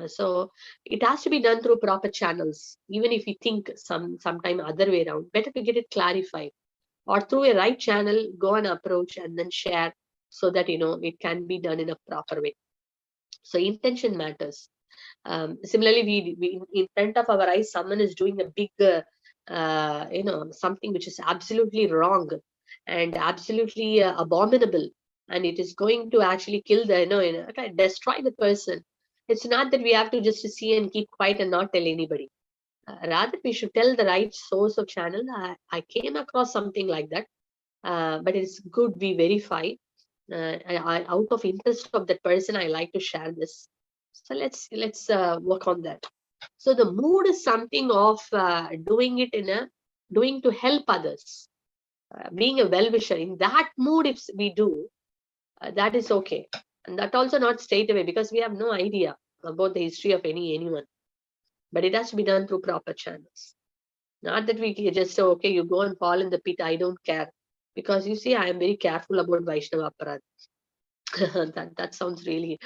So it has to be done through proper channels. Even if we think sometime other way around, better to get it clarified, or through a right channel, go and approach and then share, so that it can be done in a proper way. So intention matters. Similarly, we in front of our eyes, someone is doing a big something which is absolutely wrong and absolutely abominable, and it is going to actually kill destroy the person. It's not that we have to just see and keep quiet and not tell anybody. Rather, we should tell the right source of channel. I came across something like that, but it's good we verify. Out of interest of that person, I like to share this. So let's work on that. So the mood is something of doing to help others, being a well-wisher. In that mood, if we do, that is okay. And that also not straight away, because we have no idea about the history of anyone. But it has to be done through proper channels. Not that we just say, okay, you go and fall in the pit, I don't care. Because you see, I am very careful about Vaishnava Aparadha. that sounds really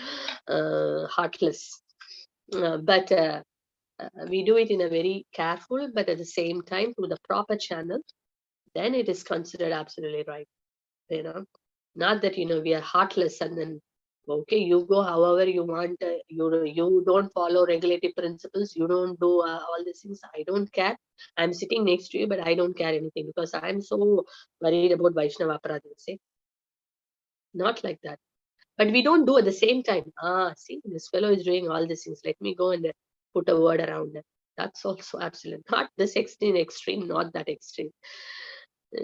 heartless. But we do it in a very careful, but at the same time through the proper channel, then it is considered absolutely right. Not that we are heartless and then okay, you go however you want. You don't follow regulative principles. You don't do all these things. I don't care. I'm sitting next to you, but I don't care anything because I'm so worried about Vaishnava Aparadha. Say, not like that. But we don't do at the same time. See, this fellow is doing all these things. Let me go and put a word around it. That's also absolute. Not this extreme, not that extreme.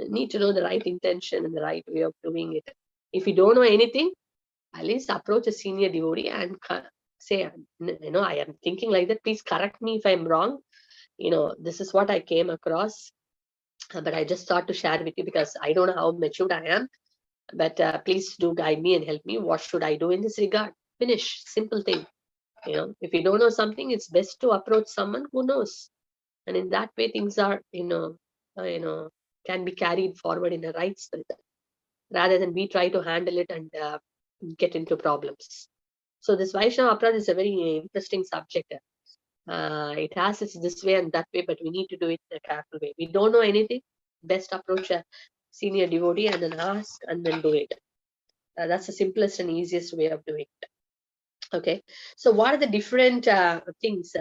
Need to know the right intention and the right way of doing it. If you don't know anything, at least approach a senior devotee and say, I am thinking like that. Please correct me if I'm wrong. This is what I came across. But I just thought to share with you because I don't know how matured I am. But please do guide me and help me. What should I do in this regard? Finish. Simple thing. If you don't know something, it's best to approach someone who knows. And in that way, things are, can be carried forward in a right spirit, rather than we try to handle it and get into problems. So this Vaishnava Aparadha is a very interesting subject. It has its this way and that way, but we need to do it in a careful way. We don't know anything, best approach a senior devotee and then ask and then do it. That's the simplest and easiest way of doing it. Okay, so what are the different things,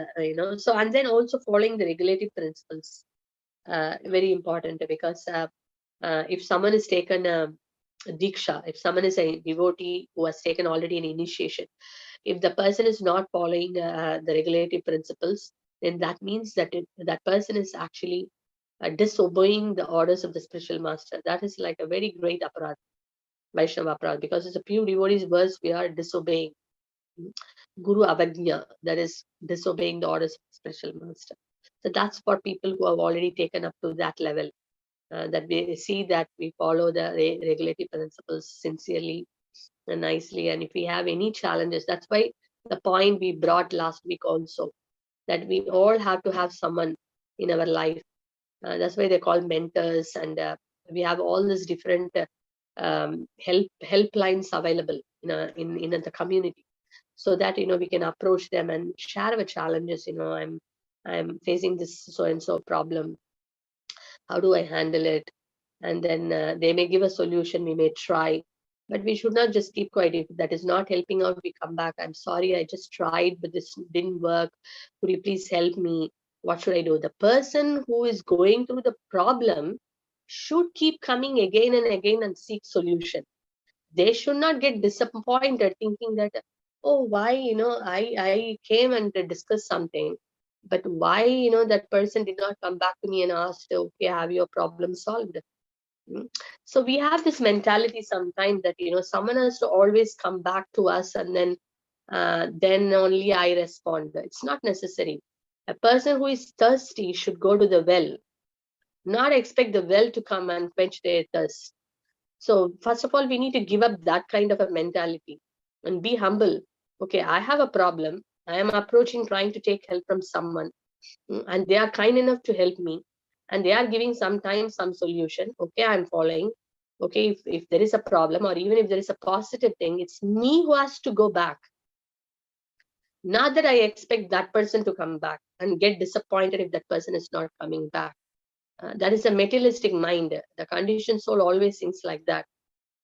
so, and then also following the regulative principles, very important, because if someone is taken Diksha, if someone is a devotee who has taken already an initiation, if the person is not following the regulative principles, then that means that that person is actually disobeying the orders of the spiritual master. That is like a very great aparadha, Vaishnava aparadha, because it's a pure devotee's verse, we are disobeying. Guru Avagnya, that is disobeying the orders of the spiritual master. So that's for people who have already taken up to that level. That we see that we follow the regulative principles sincerely and nicely. And if we have any challenges, that's why the point we brought last week also, that we all have to have someone in our life. That's why they call mentors, and we have all these different helplines available in the community, so that we can approach them and share our challenges. I'm facing this so and so problem. How do I handle it? And then they may give a solution, we may try, but we should not just keep quiet. If that is not helping out, we come back. I'm sorry, I just tried, but this didn't work. Could you please help me? What should I do? The person who is going through the problem should keep coming again and again and seek solution. They should not get disappointed thinking that, oh, why, I came and discussed something, but why, that person did not come back to me and asked, okay, have your problem solved? So we have this mentality sometimes that, someone has to always come back to us and then only I respond. It's not necessary. A person who is thirsty should go to the well, not expect the well to come and quench their thirst. So first of all, we need to give up that kind of a mentality and be humble. Okay, I have a problem. I am approaching, trying to take help from someone, and they are kind enough to help me, and they are giving sometimes some solution. Okay, I'm following. Okay, if there is a problem, or even if there is a positive thing, it's me who has to go back. Not that I expect that person to come back and get disappointed if that person is not coming back. That is a materialistic mind. The conditioned soul always thinks like that.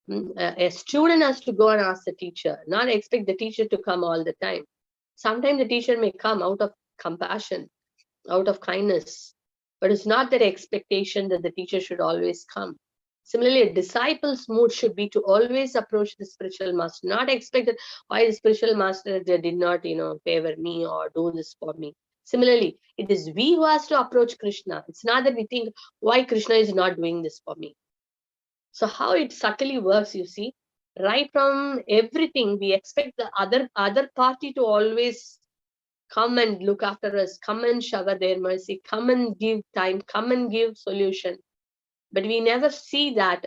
A student has to go and ask the teacher, not expect the teacher to come all the time. Sometimes the teacher may come out of compassion, out of kindness, but it's not that expectation that the teacher should always come. Similarly, a disciple's mood should be to always approach the spiritual master, not expect that why the spiritual master did not, favor me or do this for me. Similarly, it is we who has to approach Krishna. It's not that we think why Krishna is not doing this for me. So how it subtly works, you see, right from everything, we expect the other party to always come and look after us, come and shower their mercy, come and give time, come and give solution. But we never see that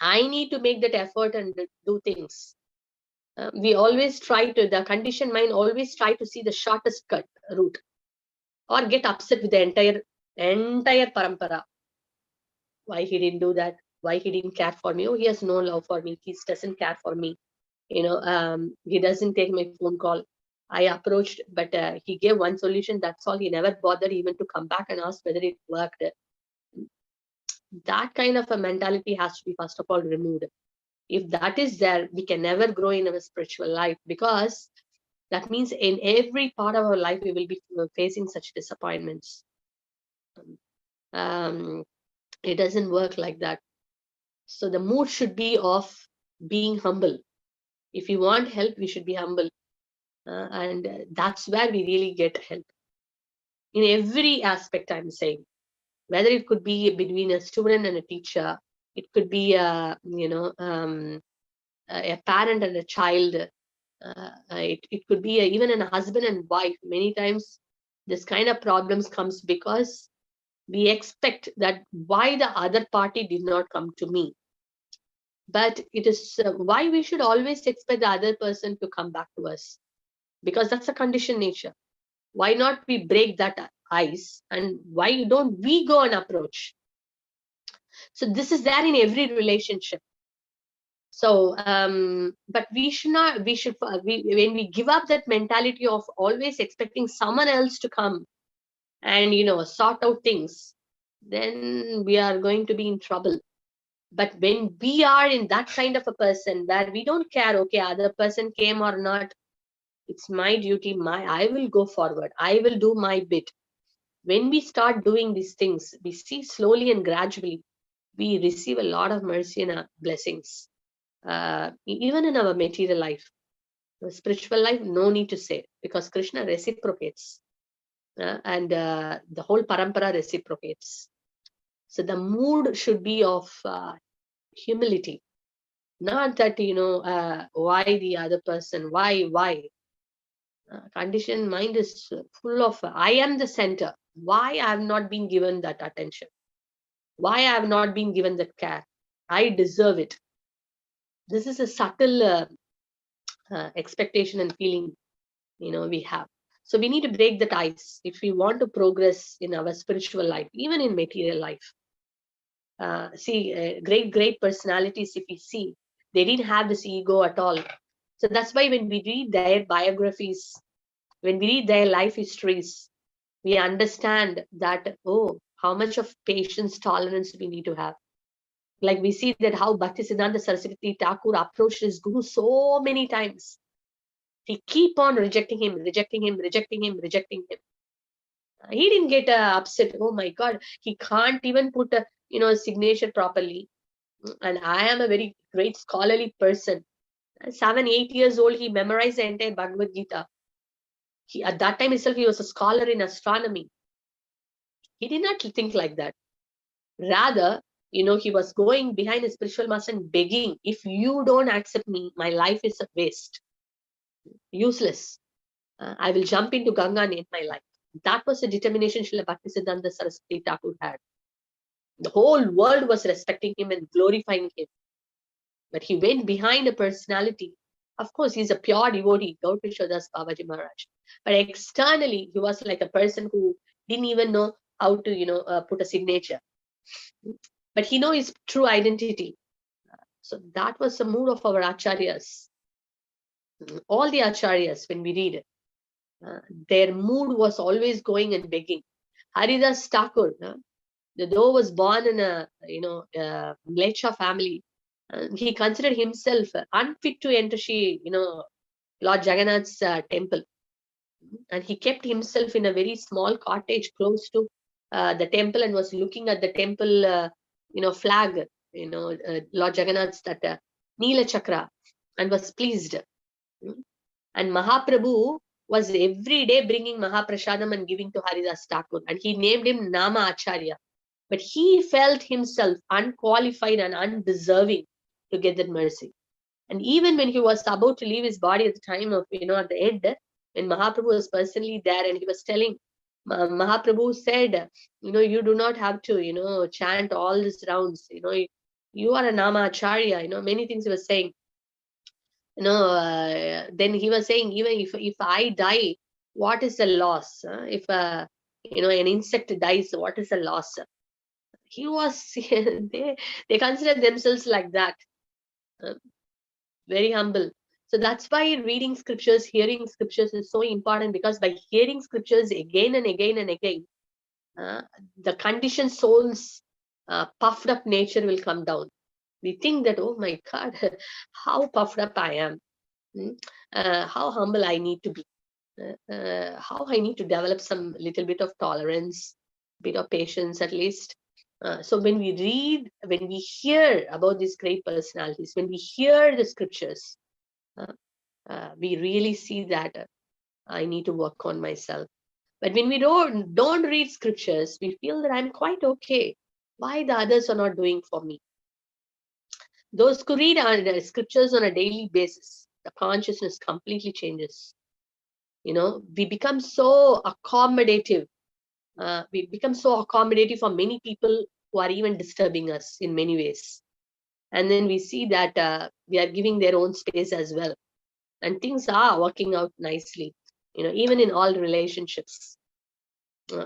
I need to make that effort and do things. We always try to, the conditioned mind always try to see the shortest cut route, or get upset with the entire parampara. Why he didn't do that? Why he didn't care for me? Oh, he has no love for me. He doesn't care for me. He doesn't take my phone call. I approached, but he gave one solution. That's all. He never bothered even to come back and ask whether it worked. That kind of a mentality has to be first of all removed. If that is there, we can never grow in our spiritual life, because that means in every part of our life we will be facing such disappointments. It doesn't work like that. So the mood should be of being humble. If we want help, we should be humble, and that's where we really get help in every aspect. I'm saying, whether it could be between a student and a teacher, it could be a parent and a child, it could be even a husband and wife. Many times this kind of problems comes because we expect that why the other party did not come to me. But it is why we should always expect the other person to come back to us, because that's a conditioned nature. Why not we break that ice, and why don't we go and approach? So this is there in every relationship. So but we should not, when we give up that mentality of always expecting someone else to come and sort out things, then we are going to be in trouble. But when we are in that kind of a person where we don't care, okay, other person came or not, it's my duty, I will go forward, I will do my bit. When we start doing these things, we see slowly and gradually we receive a lot of mercy and blessings, even in our material life. The spiritual life, no need to say, because Krishna reciprocates, and the whole parampara reciprocates. So the mood should be of humility, not that why the other person, why. Conditioned mind is full of I am the center. Why I have not been given that attention? Why I have not been given that care? I deserve it. This is a subtle expectation and feeling we have. So we need to break that ice if we want to progress in our spiritual life, even in material life. Great personalities, if we see, they didn't have this ego at all. So that's why when we read their biographies, when we read their life histories, we understand that, oh, how much of patience, tolerance we need to have. Like we see that how Bhaktisiddhanta Saraswati Thakur approached his guru so many times. He keep on rejecting him. He didn't get upset. Oh my God, he can't even put a signature properly. And I am a very great scholarly person. 7-8 years old, he memorized the entire Bhagavad Gita. At that time itself, he was a scholar in astronomy. He did not think like that. Rather, he was going behind his spiritual master and begging, if you don't accept me, my life is a waste, useless. I will jump into Ganga and end my life. That was the determination Srila Bhaktisiddhanta Saraswati Thakur had. The whole world was respecting him and glorifying him. But he went behind a personality. Of course, he's a pure devotee, Gaur-Kishore Das Babaji Maharaj. But externally, he was like a person who didn't even know how to, put a signature. But he knows his true identity. So that was the mood of our acharyas. All the acharyas, when we read it, their mood was always going and begging. Haridas Thakur, though was born in a Mlecha family, he considered himself unfit to enter Lord Jagannath's temple, and he kept himself in a very small cottage close to the temple and was looking at the temple flag, Lord Jagannath's that Neela Chakra, and was pleased. And Mahaprabhu was every day bringing Mahaprasadam and giving to Haridas Thakur, and he named him Nama Acharya. But he felt himself unqualified and undeserving to get that mercy. And even when he was about to leave his body at the time of, at the end, when Mahaprabhu was personally there and he was telling, Mahaprabhu said, you do not have to, chant all these rounds, you are a Nama Acharya, many things he was saying. Then he was saying, even if I die, what is the loss? If an insect dies, what is the loss? He was they consider themselves like that, very humble. So that's why reading scriptures, hearing scriptures is so important, because by hearing scriptures again and again and again, the conditioned soul's puffed up nature will come down. We think that, oh my God, how puffed up I am, how humble I need to be, how I need to develop some little bit of tolerance, bit of patience at least. So when we read, when we hear about these great personalities, when we hear the scriptures, we really see that I need to work on myself. But when we don't read scriptures, we feel that I'm quite okay. Why the others are not doing for me? Those who read our scriptures on a daily basis, the consciousness completely changes. We become so accommodative. We become so accommodative for many people who are even disturbing us in many ways. And then we see that we are giving their own space as well. And things are working out nicely, even in all relationships.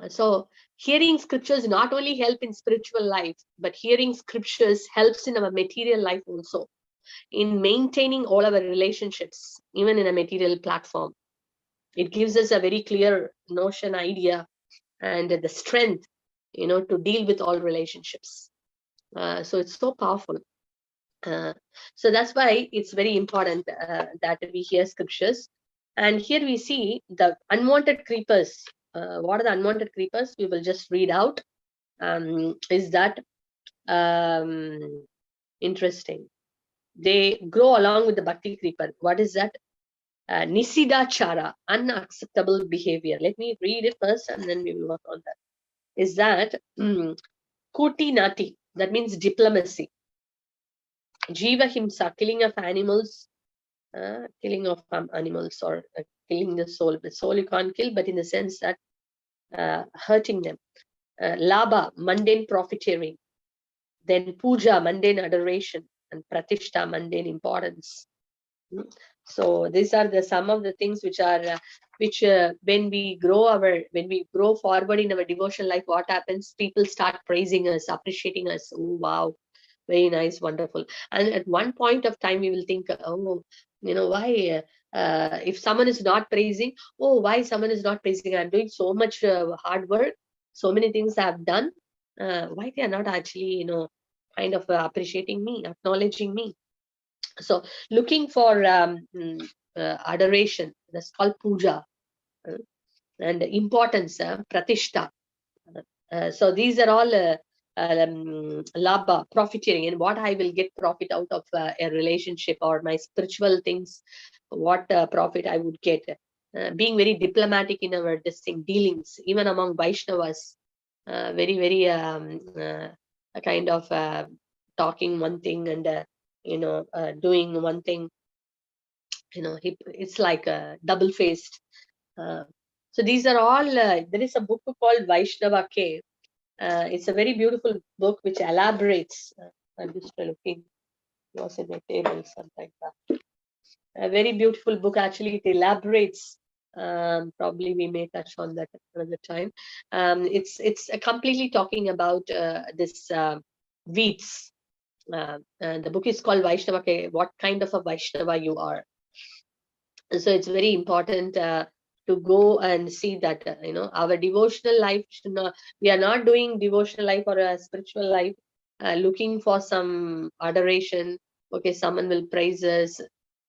So hearing scriptures not only help in spiritual life, but hearing scriptures helps in our material life also, in maintaining all our relationships, even in a material platform. It gives us a very clear notion, idea, and the strength, to deal with all relationships. So it's so powerful. So that's why it's very important that we hear scriptures. And here we see the unwanted creepers. What are the unwanted creepers? We will just read out. Is that interesting? They grow along with the bhakti creeper. What is that? Nisidachara, unacceptable behavior. Let me read it first and then we will work on that. Is that kuti nati? That means diplomacy. Jiva himsa, killing of animals, or killing the soul. The soul you can't kill, but in the sense that hurting them. Labha, mundane profiteering. Then puja, mundane adoration, and pratishta, mundane importance. So these are some of the things which are when we grow forward in our devotional life, what happens? People start praising us, appreciating us. Oh wow, very nice, wonderful. And at one point of time, we will think, oh, why? If someone is not praising, oh, why someone is not praising? I'm doing so much hard work, so many things I've done. Why they are not actually, kind of appreciating me, acknowledging me? So looking for adoration, that's called puja, and importance, pratishta. So these are all labha, profiteering, and what I will get profit out of a relationship or my spiritual things, what profit I would get. Being very diplomatic in our dealings, even among Vaishnavas, very, very kind of talking one thing and doing one thing. It's like a double-faced. So these are all. There is a book called Vaishnava Cave. It's a very beautiful book which elaborates. I'm just looking. It was in the table, something like that. A very beautiful book. Actually, it elaborates. Probably we may touch on that another time. It's completely talking about this weeds. And the book is called Vaishnava. Okay, what kind of a Vaishnava you are. So it's very important to go and see that our devotional life should not, we are not doing devotional life or a spiritual life looking for some adoration. Okay, someone will praise us,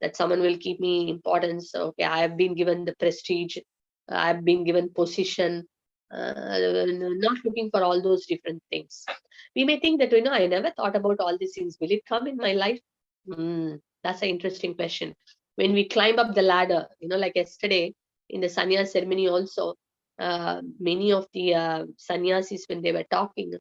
that someone will keep me importance. Okay, I have been given the prestige, I have been given position. Not looking for all those different things. We may think that I never thought about all these things, will it come in my life? That's an interesting question. When we climb up the ladder, like yesterday in the sannyas ceremony also, many of the sannyasis, when they were talking,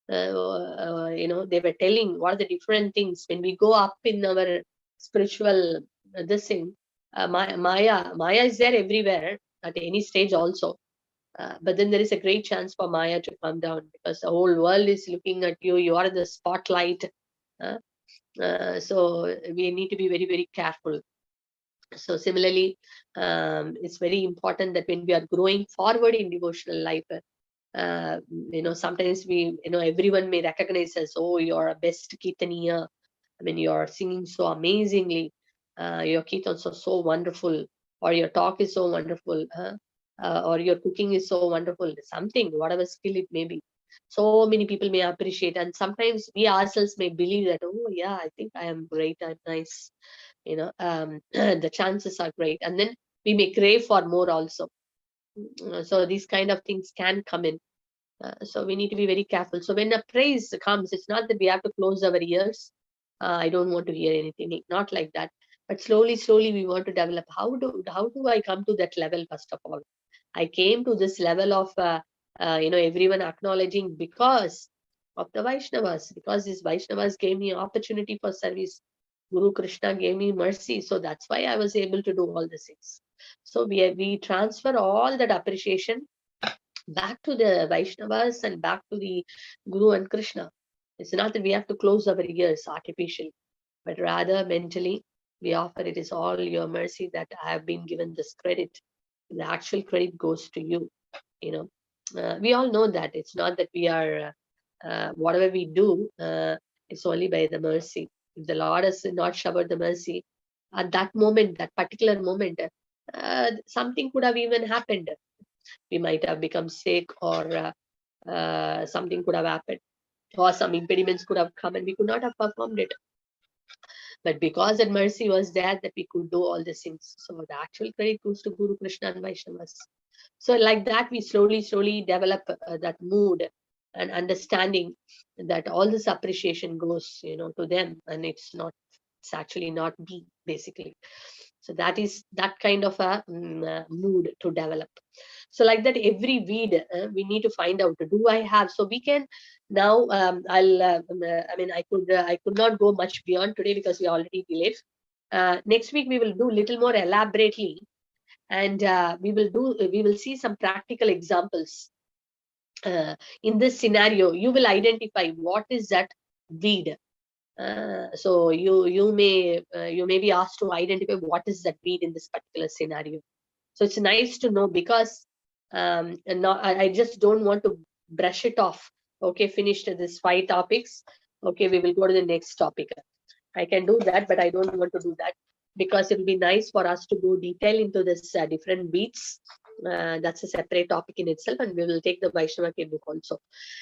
they were telling what are the different things when we go up in our spiritual this thing. Maya is there everywhere at any stage also, but then there is a great chance for Maya to come down, because the whole world is looking at you. You are the spotlight. So we need to be very, very careful. So similarly, it's very important that when we are growing forward in devotional life, sometimes everyone may recognize us. Oh, you're a best Kirtaniya. I mean, you're singing so amazingly. Your kirtans are so wonderful, or your talk is so wonderful, or your cooking is so wonderful. Something, whatever skill it may be. So many people may appreciate, and sometimes we ourselves may believe that, oh yeah, I think I am great, I'm nice. The chances are great, and then we may crave for more also. So these kind of things can come in. So we need to be very careful. So when a praise comes, it's not that we have to close our ears. I don't want to hear anything, not like that. But slowly, slowly, we want to develop. How do I come to that level? First of all, I came to this level of everyone acknowledging because of the Vaishnavas, because these Vaishnavas gave me opportunity for service. Guru Krishna gave me mercy, so that's why I was able to do all the things. So we transfer all that appreciation back to the Vaishnavas and back to the Guru and Krishna. It's not that we have to close our ears artificially, but rather mentally we offer, it is all your mercy that I have been given this credit. The actual credit goes to you. We all know that it's not that we are whatever we do, it's only by the mercy. If the Lord has not showered the mercy at that moment, that particular moment, something could have even happened. We might have become sick, or something could have happened, or some impediments could have come and we could not have performed it. But because that mercy was there, that we could do all these things. So the actual credit goes to Guru, Krishna and Vaishnavas. So like that, we slowly develop that mood and understanding that all this appreciation goes, to them, and it's actually not me, basically. So that is that kind of a mood to develop. So like that, every weed we need to find out, do I have? So we can now, I could not go much beyond today because we already delayed. Next week we will do little more elaborately, and we will see some practical examples. In this scenario, you will identify what is that weed. So you may be asked to identify what is that weed in this particular scenario. So it's nice to know, because I just don't want to brush it off. Okay, finished this 5 topics. Okay, we will go to the next topic. I can do that, but I don't want to do that, because it will be nice for us to go detail into this different beats. That's a separate topic in itself, and we will take the Vaishnava book also,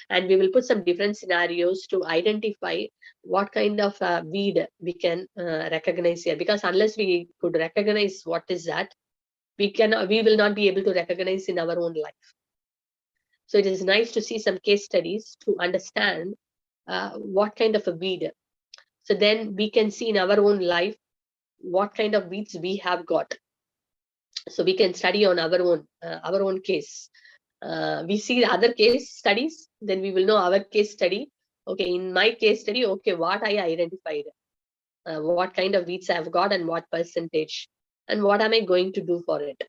and we will put some different scenarios to identify what kind of weed we can recognize here, because unless we could recognize what is that, we will not be able to recognize in our own life. So it is nice to see some case studies to understand what kind of a weed. So then we can see in our own life what kind of weeds we have got. So we can study on our own case. We see the other case studies, then we will know our case study. Okay, in my case study, okay, what I identified, what kind of weeds I've got and what percentage, and what am I going to do for it.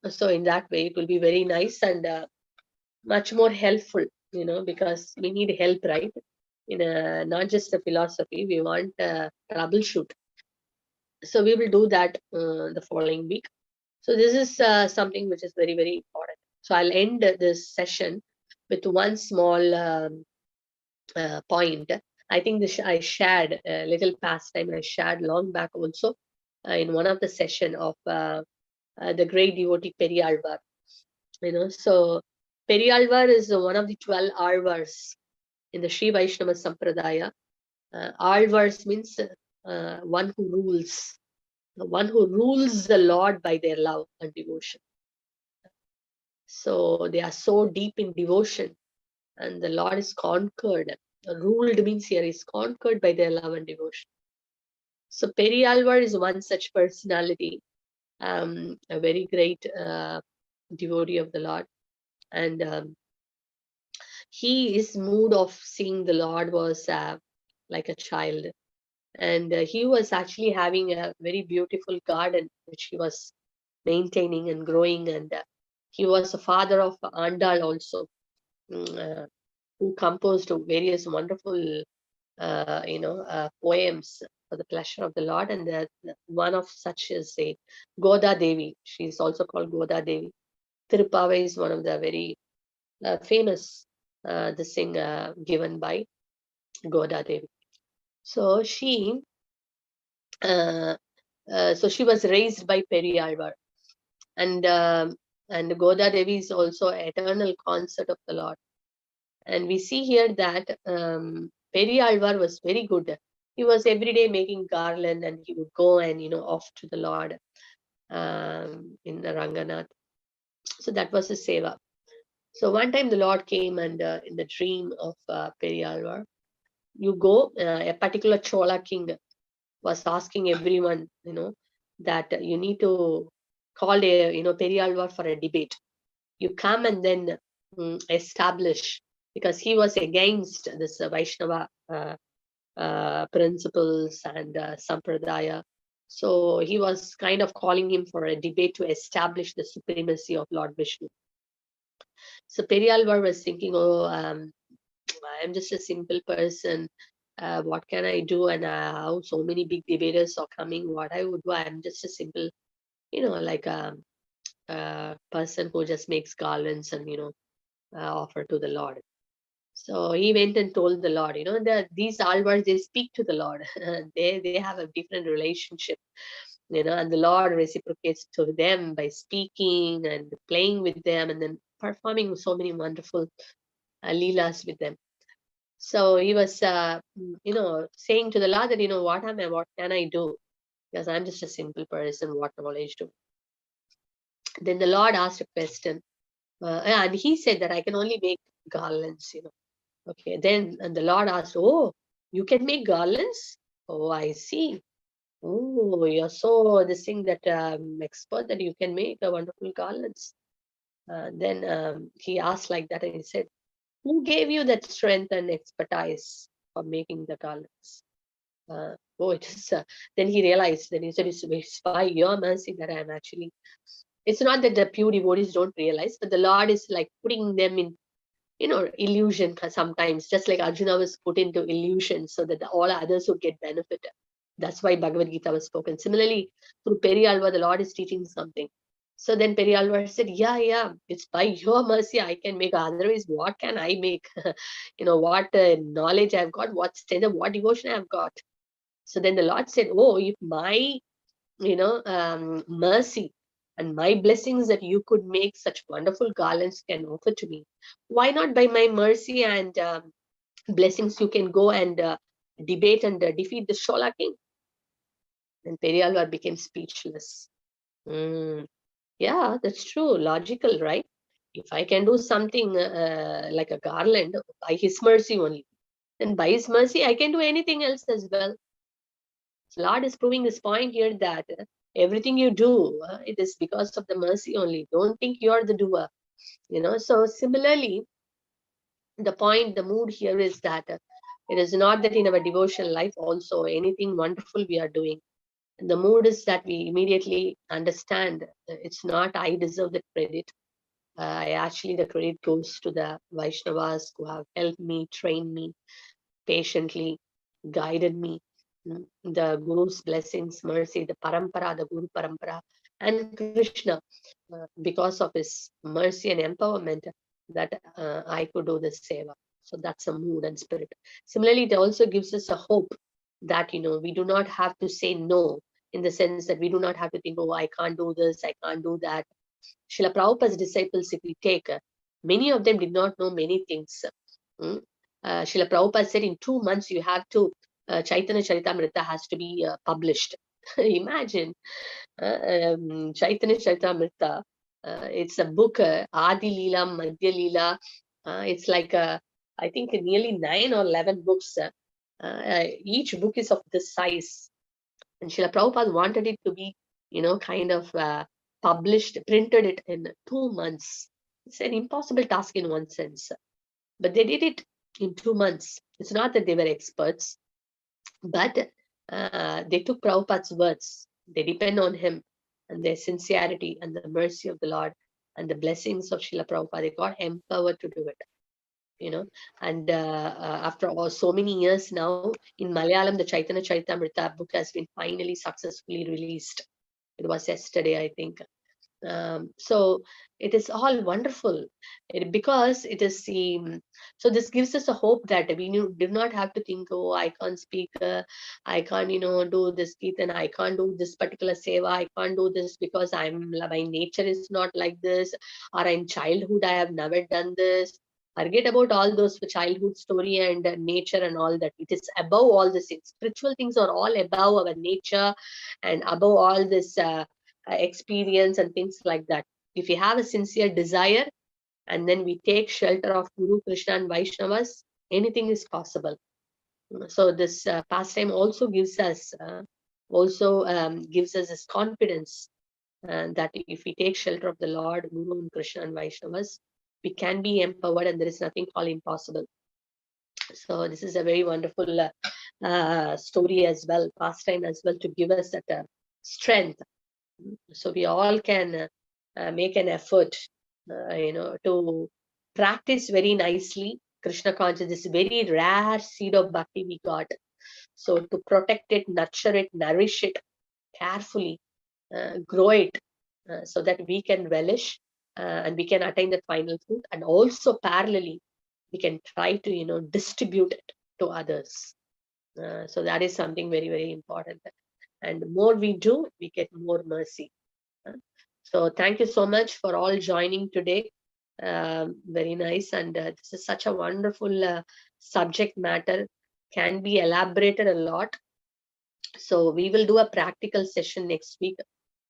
So in that way, it will be very nice and much more helpful, because we need help, right? Not just a philosophy, we want troubleshoot. So we will do that the following week. So this is something which is very, very important. So I'll end this session with one small point. I think this I shared a little pastime I shared long back also in one of the session of the great devotee Periyalvar. So Periyalvar is one of the 12 Alvars in the Sri Vaishnava Sampradaya. Alvars means one who rules, the Lord by their love and devotion. So they are so deep in devotion, and the Lord is conquered. Ruled means here is conquered by their love and devotion. So Periyalvar is one such personality, a very great devotee of the Lord, and his mood of seeing the Lord was like a child, and he was actually having a very beautiful garden which he was maintaining and growing, and he was a father of Andal also, who composed various wonderful poems for the pleasure of the Lord, and one of such is a Goda Devi. She is also called Goda Devi. Tirupavai is one of the very famous given by Goda Devi. So she was raised by Periyalvar, and Goda Devi is also eternal consort of the Lord. And we see here that Periyalvar was very good. He was every day making garland, and he would go and off to the Lord in the Ranganath. So that was his seva. So one time the Lord came, and in the dream of Periyalvar, you go, a particular Chola king was asking everyone, that you need to call Periyalvar for a debate. You come and then establish, because he was against this Vaishnava principles and Sampradaya. So he was kind of calling him for a debate to establish the supremacy of Lord Vishnu. So Periyalvar was thinking, I'm just a simple person. What can I do? And how so many big debaters are coming? What I would do? I'm just a simple, like a person who just makes garlands and offer to the Lord. So he went and told the Lord, that these alvars, they speak to the Lord. they have a different relationship, and the Lord reciprocates to them by speaking and playing with them, and then performing so many wonderful leelas with them. So he was, saying to the Lord that, what can I do? Because I'm just a simple person, what knowledge do? Then the Lord asked a question, and he said that I can only make garlands, Okay, then and the Lord asked, oh, you can make garlands? Oh, I see. Oh, you're so this thing that expert that you can make a wonderful garlands. Then he asked like that, and he said, who gave you that strength and expertise for making the garlands? It is. Then he realized. Then he said, it's by your mercy that I'm actually. It's not that the pure devotees don't realize, but the Lord is like putting them in illusion sometimes, just like Arjuna was put into illusion so that all others would get benefit. That's why Bhagavad Gita was spoken. Similarly, through Periyalvar, the Lord is teaching something. So then Periyalvar said, yeah, it's by your mercy I can make. Otherwise, what can I make? What knowledge I've got, what strength, what devotion I've got. So then the Lord said, oh, if my, mercy and my blessings that you could make such wonderful garlands can offer to me, why not by my mercy and blessings you can go and debate and defeat the Shola king? And Periyalvar became speechless. Yeah, that's true, logical, right? If I can do something like a garland by his mercy only, then by his mercy I can do anything else as well. So Lord is proving this point here that everything you do, it is because of the mercy only. Don't think you're the doer. So similarly, the mood here is that it is not that in our devotional life also anything wonderful we are doing. The mood is that we immediately understand it's not I deserve the credit. The credit goes to the Vaishnavas who have helped me, trained me, patiently guided me. The Guru's blessings, mercy, the parampara, the Guru parampara, and Krishna, because of his mercy and empowerment, that I could do this seva. So that's a mood and spirit. Similarly, it also gives us a hope that, we do not have to say no, in the sense that we do not have to think, oh, I can't do this, I can't do that. Srila Prabhupada's disciples, if we take, many of them did not know many things. Srila Prabhupada said in 2 months you have to, Chaitanya Charitamrita has to be published. Imagine, Chaitanya Charitamrita, it's a book, Adi Leela, Madhya Leela. It's like, I think nearly 9 or 11 books. Each book is of this size. And Srila Prabhupada wanted it to be, kind of published, printed it in 2 months. It's an impossible task in one sense. But they did it in 2 months. It's not that they were experts, but they took Prabhupada's words. They depend on him and their sincerity and the mercy of the Lord and the blessings of Srila Prabhupada. They got empowered to do it. And after all so many years now, in Malayalam, the Chaitanya Charitamrita book has been finally successfully released. It was yesterday, I think. So it is all wonderful, because it is so this gives us a hope that we do not have to think, oh, I can't speak, I can't do this kirtan, I can't do this particular seva, I can't do this because my nature is not like this, or in childhood I have never done this. Forget about all those childhood story and nature and all that. It is above all these things. Spiritual things are all above our nature and above all this experience and things like that. If we have a sincere desire and then we take shelter of Guru, Krishna and Vaishnavas, anything is possible. So this pastime also gives us this confidence that if we take shelter of the Lord, Guru and Krishna and Vaishnavas, we can be empowered and there is nothing called impossible. So this is a very wonderful story as well, pastime as well, to give us that strength. So we all can make an effort, to practice very nicely Krishna consciousness. This very rare seed of bhakti we got. So to protect it, nurture it, nourish it carefully, grow it, so that we can relish and we can attain the final fruit. And also parallelly, we can try to, distribute it to others. So that is something very, very important. And the more we do, we get more mercy. So thank you so much for all joining today. Very nice. And this is such a wonderful subject matter, can be elaborated a lot. So we will do a practical session next week.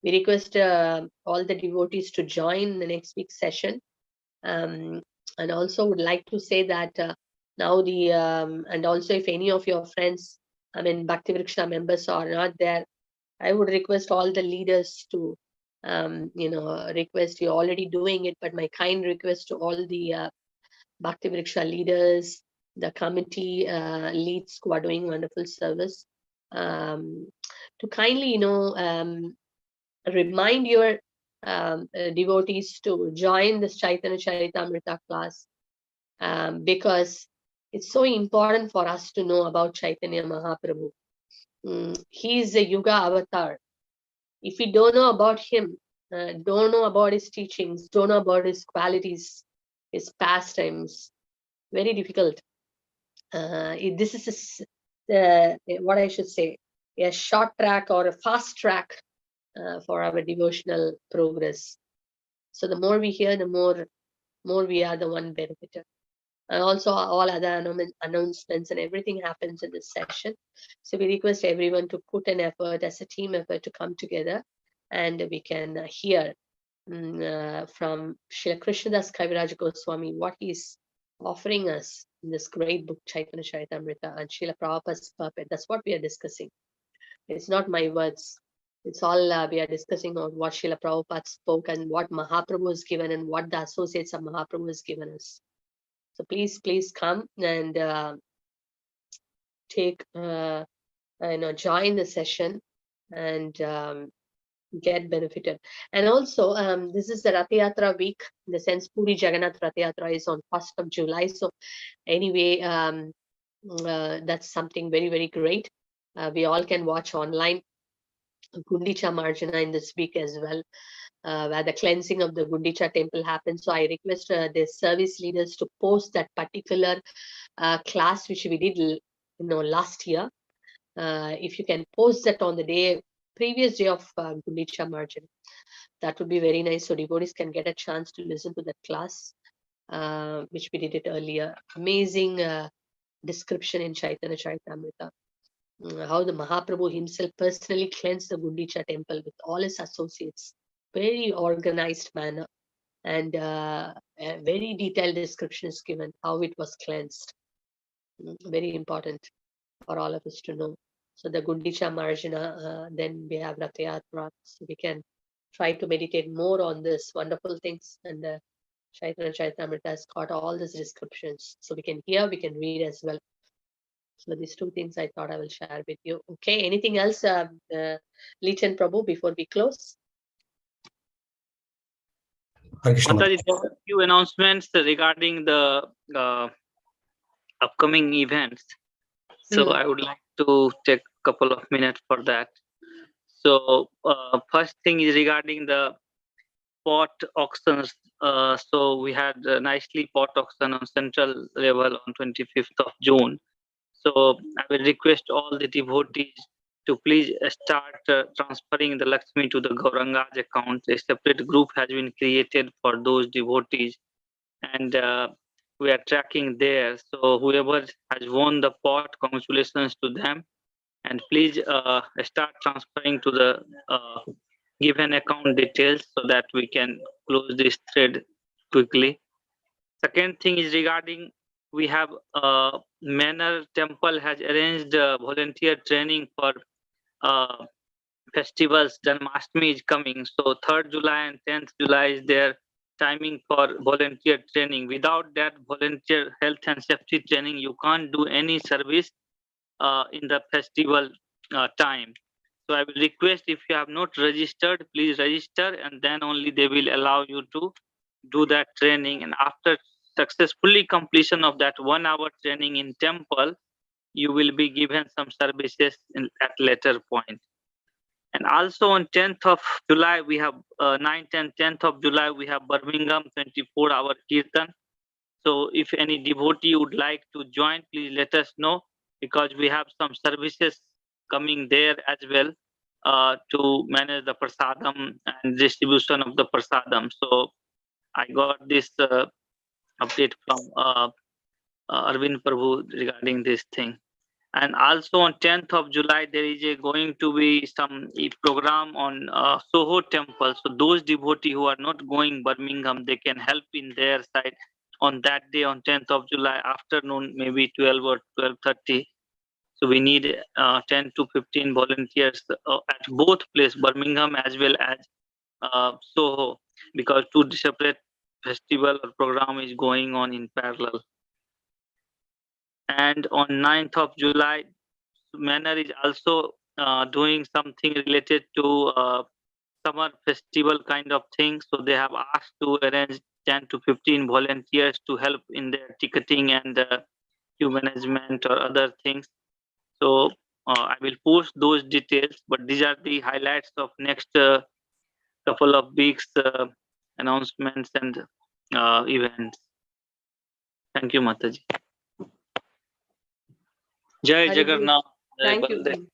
We request all the devotees to join the next week's session. And also would like to say that now and also if any of your friends, Bhakti Vriksha members are not there, I would request all the leaders to, request, you're already doing it, but my kind request to all the Bhakti Vriksha leaders, the committee leads who are doing wonderful service, to kindly, remind your devotees to join this Chaitanya Charitamrita class, because it's so important for us to know about Chaitanya Mahaprabhu. He is a Yuga avatar. If we don't know about him, don't know about his teachings, don't know about his qualities, his pastimes, very difficult. This is what I should say, a short track or a fast track for our devotional progress. So the more we hear, the more we are the one benefited. And also all other announcements and everything happens in this session. So we request everyone to put an effort as a team effort to come together, and we can hear from Srila Krishnadas Kaviraj Goswami what he's offering us in this great book Chaitanya Charitamrita and Srila Prabhupada's purport. That's what we are discussing. It's not my words. It's all we are discussing on what Srila Prabhupada spoke and what Mahaprabhu has given and what the associates of Mahaprabhu has given us. So please come and take, join the session and get benefited. And also, this is the Rath Yatra week, in the sense Puri Jagannath Rath Yatra is on 1st of July. So anyway, that's something very, very great. We all can watch online Gundicha Marjana in this week as well. where the cleansing of the Gundicha temple happens. So I request the service leaders to post that particular class which we did, last year. If you can post that on the previous day of Gundicha Marjan, that would be very nice. So devotees can get a chance to listen to that class, which we did it earlier. Amazing description in Chaitanya Charitamrita. How the Mahaprabhu himself personally cleansed the Gundicha temple with all his associates. Very organized manner, and a very detailed description is given how it was cleansed. Very important for all of us to know. So the Gundicha Marjana, then we have Ratha Yatra. So we can try to meditate more on this wonderful things, and Chaitanya Charitamrita has got all these descriptions. So we can hear, we can read as well. So these two things I thought I will share with you. Okay, anything else, Lichen Prabhu, before we close? Mataji, there are a few announcements regarding the upcoming events. So I would like to take a couple of minutes for that. So first thing is regarding the pot auctions. So we had a nicely pot auction on central level on 25th of June. So I will request all the devotees to please start transferring the Lakshmi to the Gaurangaj account. A separate group has been created for those devotees, and we are tracking there. So whoever has won the pot, congratulations to them, and please start transferring to the given account details so that we can close this thread quickly. Second thing is regarding, we have Manor Temple has arranged volunteer training for festivals. Janmashtami is coming, so 3rd July and 10th July is their timing for volunteer training. Without that volunteer health and safety training, you can't do any service in the festival time. So I will request, if you have not registered, please register, and then only they will allow you to do that training. And after successfully completion of that 1 hour training in temple, you will be given some services at later point. And also on 10th of July, we have 9th and 10th of July, we have Birmingham 24-hour Kirtan. So if any devotee would like to join, please let us know, because we have some services coming there as well to manage the prasadam and distribution of the prasadam. So I got this update from Arvind Prabhu regarding this thing. And also on 10th of July, there is going to be some program on Soho Temple. So those devotees who are not going Birmingham, they can help in their side on that day, on 10th of July afternoon, maybe 12 or 12:30. So we need 10 to 15 volunteers at both places, Birmingham as well as Soho, because 2 separate festival or program is going on in parallel. And on 9th of July, Manor is also doing something related to summer festival kind of thing. So they have asked to arrange 10 to 15 volunteers to help in their ticketing and queue management or other things. So I will post those details, but these are the highlights of next couple of weeks announcements and events. Thank you, Mataji. Jai Hari Bol. Jagannath. Jai Thank you. Baldev.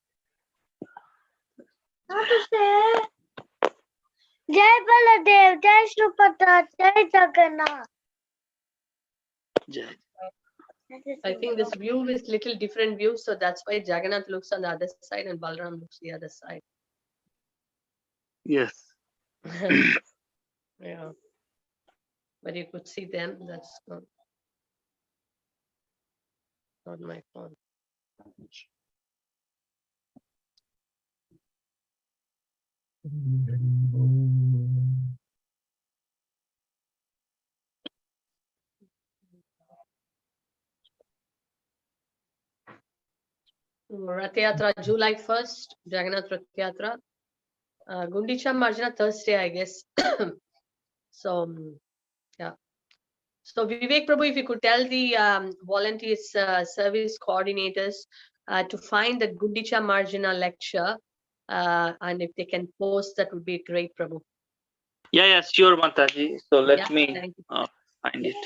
Jai Baladev, Jai Shrupata, Jai Jagannath. Jai. I think this view is little different view, so that's why Jagannath looks on the other side and Balram looks the other side. Yes. Yeah, but you could see them. That's not my phone. Rath Yatra July 1st, Jagannath Rath Yatra. Gundicha Marjana Thursday, I guess. So, yeah. So Vivek Prabhu, if you could tell the volunteers, service coordinators to find the Gundicha Marjana lecture, and if they can post, that would be great, Prabhu. Yeah, sure, Mataji. So let Yeah, me thank you. find it.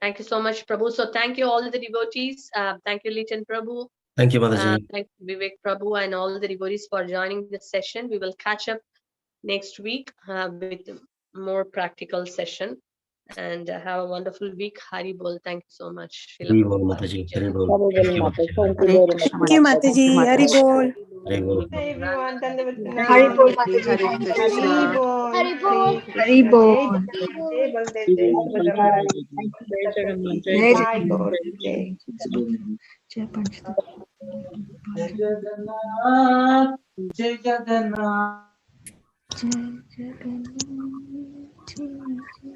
Thank you so much, Prabhu. So thank you all the devotees. Thank you, Litan Prabhu. Thank you, Mataji. Thank you, Vivek Prabhu, and all the devotees for joining this session. We will catch up next week with more practical session. And have a wonderful week. Hari Bol. Thank you so much. Hari Bol, Mataji. Hari Bol. Thank you. Mataji. Thank you very much. Thank you, Mataji. Hari Bol. Hari Bol. Hi everyone, Hari Dandavat Bol, Pranam. Mataji. Hare Krishna. Haribol. Hari Bol. Jai Baldev, Jai Subhadra Maharaj. Jai Gaur, Jai. Jai Jagannath.